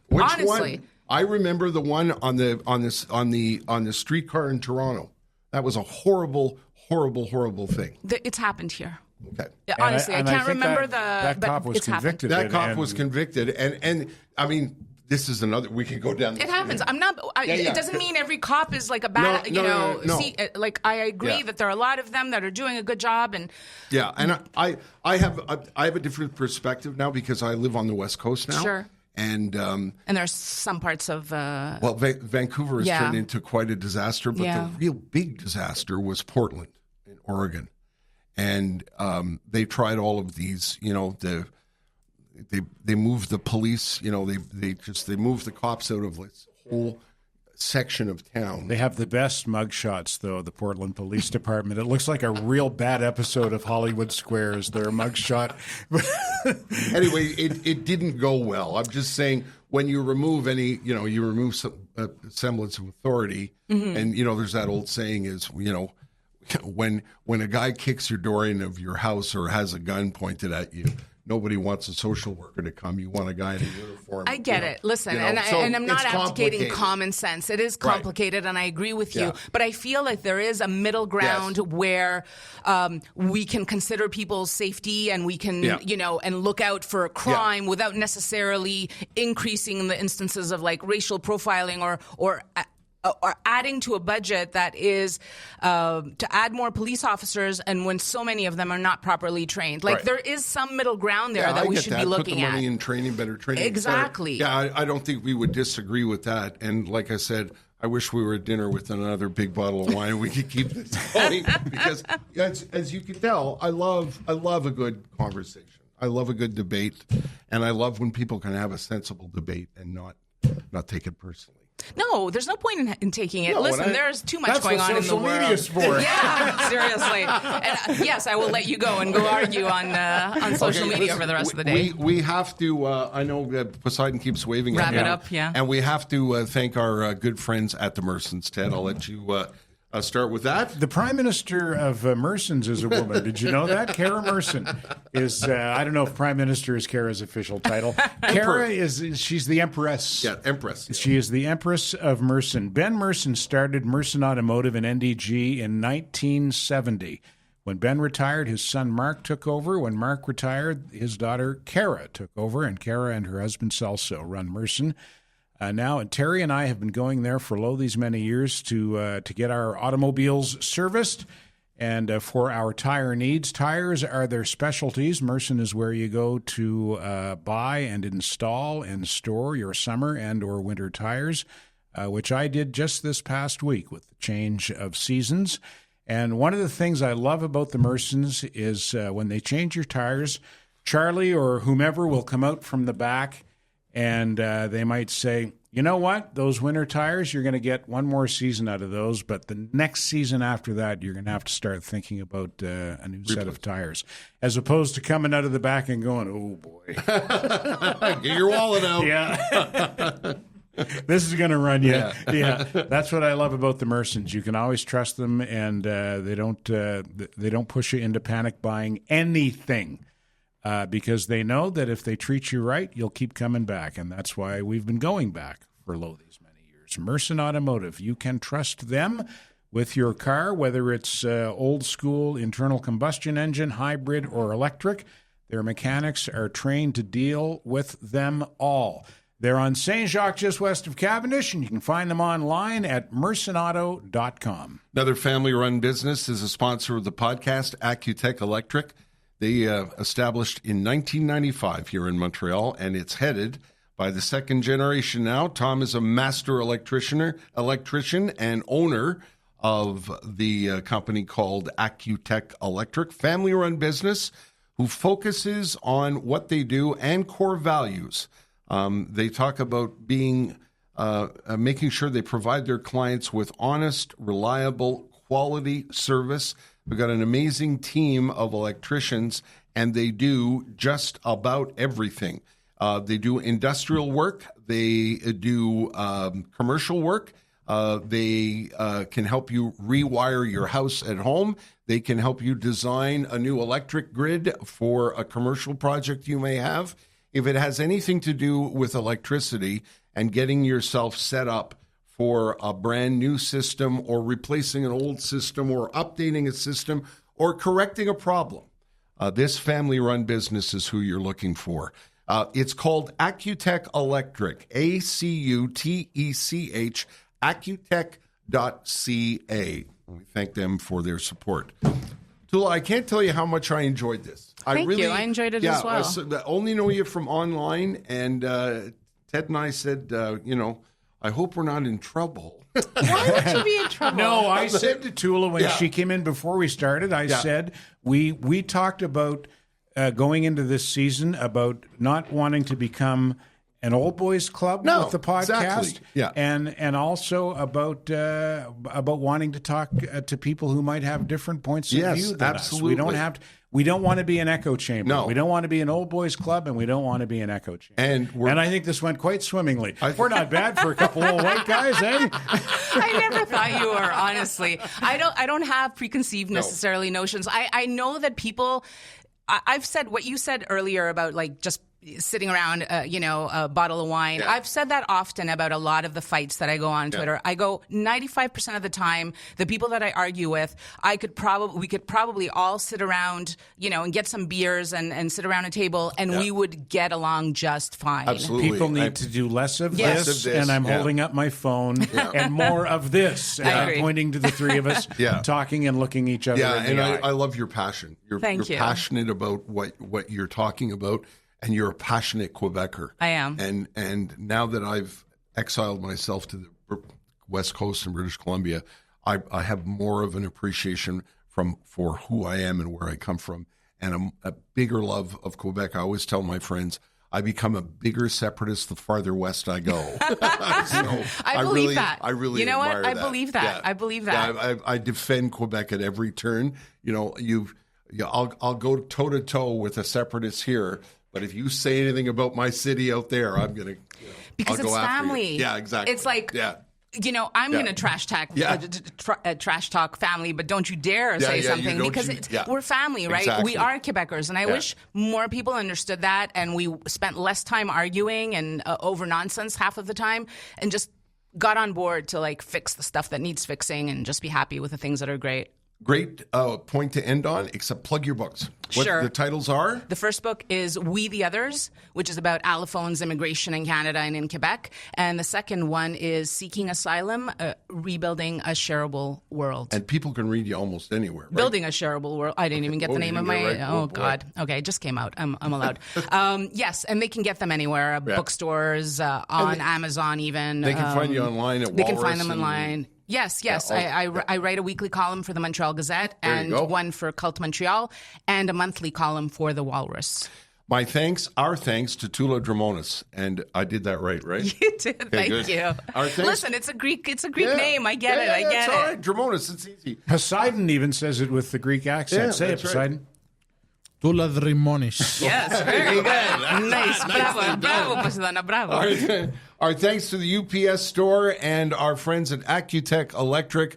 Which honestly, one? I remember the one on the streetcar in Toronto. That was a horrible thing. It's happened here. Okay. Yeah, honestly, I can't remember that cop was convicted. That cop was convicted, and I mean, this is another. We can go down. It happens. I'm not. It doesn't mean every cop is like a bad. No. See, like I agree that there are a lot of them that are doing a good job, and and I have a different perspective now because I live on the West Coast now. Sure. And there's some parts of Vancouver has turned into quite a disaster, but the real big disaster was Portland in Oregon. And they tried all of these, they moved the police, they moved the cops out of this whole section of town. They have the best mugshots, though, the Portland Police Department. It looks like a real bad episode of Hollywood Squares, their mugshot. Anyway, it didn't go well. I'm just saying when you remove you remove some semblance of authority, and, there's that old saying is, when a guy kicks your door in of your house or has a gun pointed at you, nobody wants a social worker to come. You want a guy in a uniform. I get it. Listen, and I'm not advocating common sense. It is complicated, and I agree with you. But I feel like there is a middle ground where we can consider people's safety and we can, and look out for crime without necessarily increasing the instances of like racial profiling or adding to a budget that is to add more police officers, and when so many of them are not properly trained. Like there is some middle ground there that we should be looking at. Put the money in training, better training. Exactly. I don't think we would disagree with that. And like I said, I wish we were at dinner with another big bottle of wine and we could keep this going because, as you can tell, I love a good conversation. I love a good debate, and I love when people can have a sensible debate and not take it personally. No, there's no point in taking it. Listen, there's too much going on in the world. That's what social media's for. Yeah, seriously. And yes, I will let you go and go argue on social media for the rest of the day. We have to, I know Poseidon keeps waving at me. Wrap it up, yeah. And we have to thank our good friends at the Mersons. Ted, I'll let you start with that. The Prime Minister of Merson's is a woman. Did you know that? Cara Merson is, I don't know if Prime Minister is Cara's official title. Cara she's the Empress. Yeah, Empress. Yeah. She is the Empress of Merson. Ben Merson started Merson Automotive in NDG in 1970. When Ben retired, his son Mark took over. When Mark retired, his daughter Cara took over, and Cara and her husband Celso run Merson. Now, and Terry and I have been going there for these many years to get our automobiles serviced and for our tire needs. Tires are their specialties. Merson is where you go to buy and install and store your summer and or winter tires, which I did just this past week with the change of seasons. And one of the things I love about the Mersons is when they change your tires, Charlie or whomever will come out from the back and they might say, you know what, those winter tires, you're going to get one more season out of those, but the next season after that, you're going to have to start thinking about a new set of tires, as opposed to coming out of the back and going, oh, boy. Get your wallet out. Yeah. This is going to run you. Yeah. That's what I love about the Mersons. You can always trust them, and they don't push you into panic buying anything. Because they know that if they treat you right, you'll keep coming back. And that's why we've been going back for these many years. Merson Automotive, you can trust them with your car, whether it's old school internal combustion engine, hybrid, or electric. Their mechanics are trained to deal with them all. They're on St. Jacques, just west of Cavendish, and you can find them online at mersonauto.com. Another family-run business is a sponsor of the podcast, Accutech Electric. They established in 1995 here in Montreal, and it's headed by the second generation now. Tom is a master electrician and owner of the company called Accutech Electric, family-run business who focuses on what they do and core values. They talk about being making sure they provide their clients with honest, reliable, quality service. We've got an amazing team of electricians, and they do just about everything. They do industrial work. They do commercial work. They can help you rewire your house at home. They can help you design a new electric grid for a commercial project you may have. If it has anything to do with electricity and getting yourself set up for a brand new system or replacing an old system or updating a system or correcting a problem, this family-run business is who you're looking for. It's called Accutech Electric, ACUTECH, accutech.ca. We thank them for their support. Toula, I can't tell you how much I enjoyed this. Thank you. I enjoyed it as well. I only know you from online, and Ted and I said, I hope we're not in trouble. Why would you be in trouble? No, I said to Toula when she came in before we started, I said, we talked about going into this season about not wanting to become an old boys club with the podcast, exactly. and also about wanting to talk to people who might have different points of view than absolutely. us. We don't want to be an echo chamber. No. We don't want to be an old boys club, and we don't want to be an echo chamber. And I think this went quite swimmingly. We're not bad for a couple old white guys, eh? I never thought you were, honestly. I don't have preconceived necessarily notions. I know that people. I've said what you said earlier about like just sitting around, a bottle of wine. Yeah. I've said that often about a lot of the fights that I go on Twitter. I go 95% of the time, the people that I argue with, we could probably all sit around, and get some beers and sit around a table, and we would get along just fine. Absolutely. People need to do less of this, and I'm holding up my phone, and more of this. And I'm pointing to the three of us, talking and looking each other in the eye. I love your passion. You're passionate about what you're talking about. And you're a passionate Quebecer. I am. And now that I've exiled myself to the West Coast in British Columbia, I have more of an appreciation for who I am and where I come from, and a bigger love of Quebec. I always tell my friends, I become a bigger separatist the farther west I go. I believe that. I really you know admire what? I that. believe that. Yeah. I believe that. Yeah, I defend Quebec at every turn. I'll go toe to toe with a separatist here. But if you say anything about my city out there, I'm going to because I'll go it's after family. You. Yeah, exactly. It's like, I'm going to trash talk family, but don't you dare say something because we're family, right? Exactly. We are Quebecers, and I wish more people understood that, and we spent less time arguing and over nonsense half of the time, and just got on board to like fix the stuff that needs fixing and just be happy with the things that are great. Great point to end on, except plug your books. What the titles are? The first book is We the Others, which is about allophones, immigration in Canada and in Quebec. And the second one is Seeking Asylum, Rebuilding a Shareable World. And people can read you almost anywhere, right? Building a Shareable World. I didn't even get the name of my... Right. Oh, God. Okay, it just came out. I'm allowed. Yes, and they can get them anywhere. Bookstores, on Amazon even. They can find you online at Walrus. They can find them online. Yes. I write a weekly column for the Montreal Gazette and one for Cult Montreal and a monthly column for the Walrus. Our thanks to Toula Drimonis, and I did that right? You did. Thank you. Listen, it's a Greek name. I get it. I get it. All right, Drimonis. It's easy. Poseidon even says it with the Greek accent. Say it, Poseidon. Right. Toula Drimonis. Yes, very good. Nice. Bravo, Poseidon. Bravo. Our thanks to the UPS store and our friends at Accutech Electric,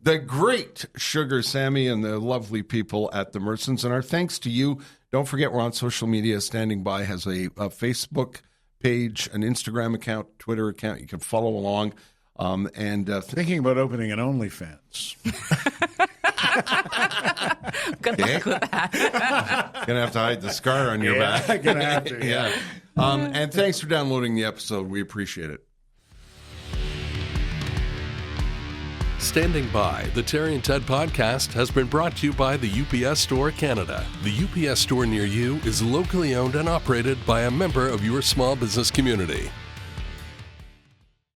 the great Sugar Sammy and the lovely people at the Mersons. And our thanks to you. Don't forget, we're on social media. Standing By has a Facebook page, an Instagram account, Twitter account. You can follow along. Thinking about opening an OnlyFans. Good luck with that. Gonna have to hide the scar on your back. Gonna have to, Yeah. And thanks for downloading the episode. We appreciate it. Standing by, the Terry and Ted podcast has been brought to you by the UPS Store Canada. The UPS Store near you is locally owned and operated by a member of your small business community.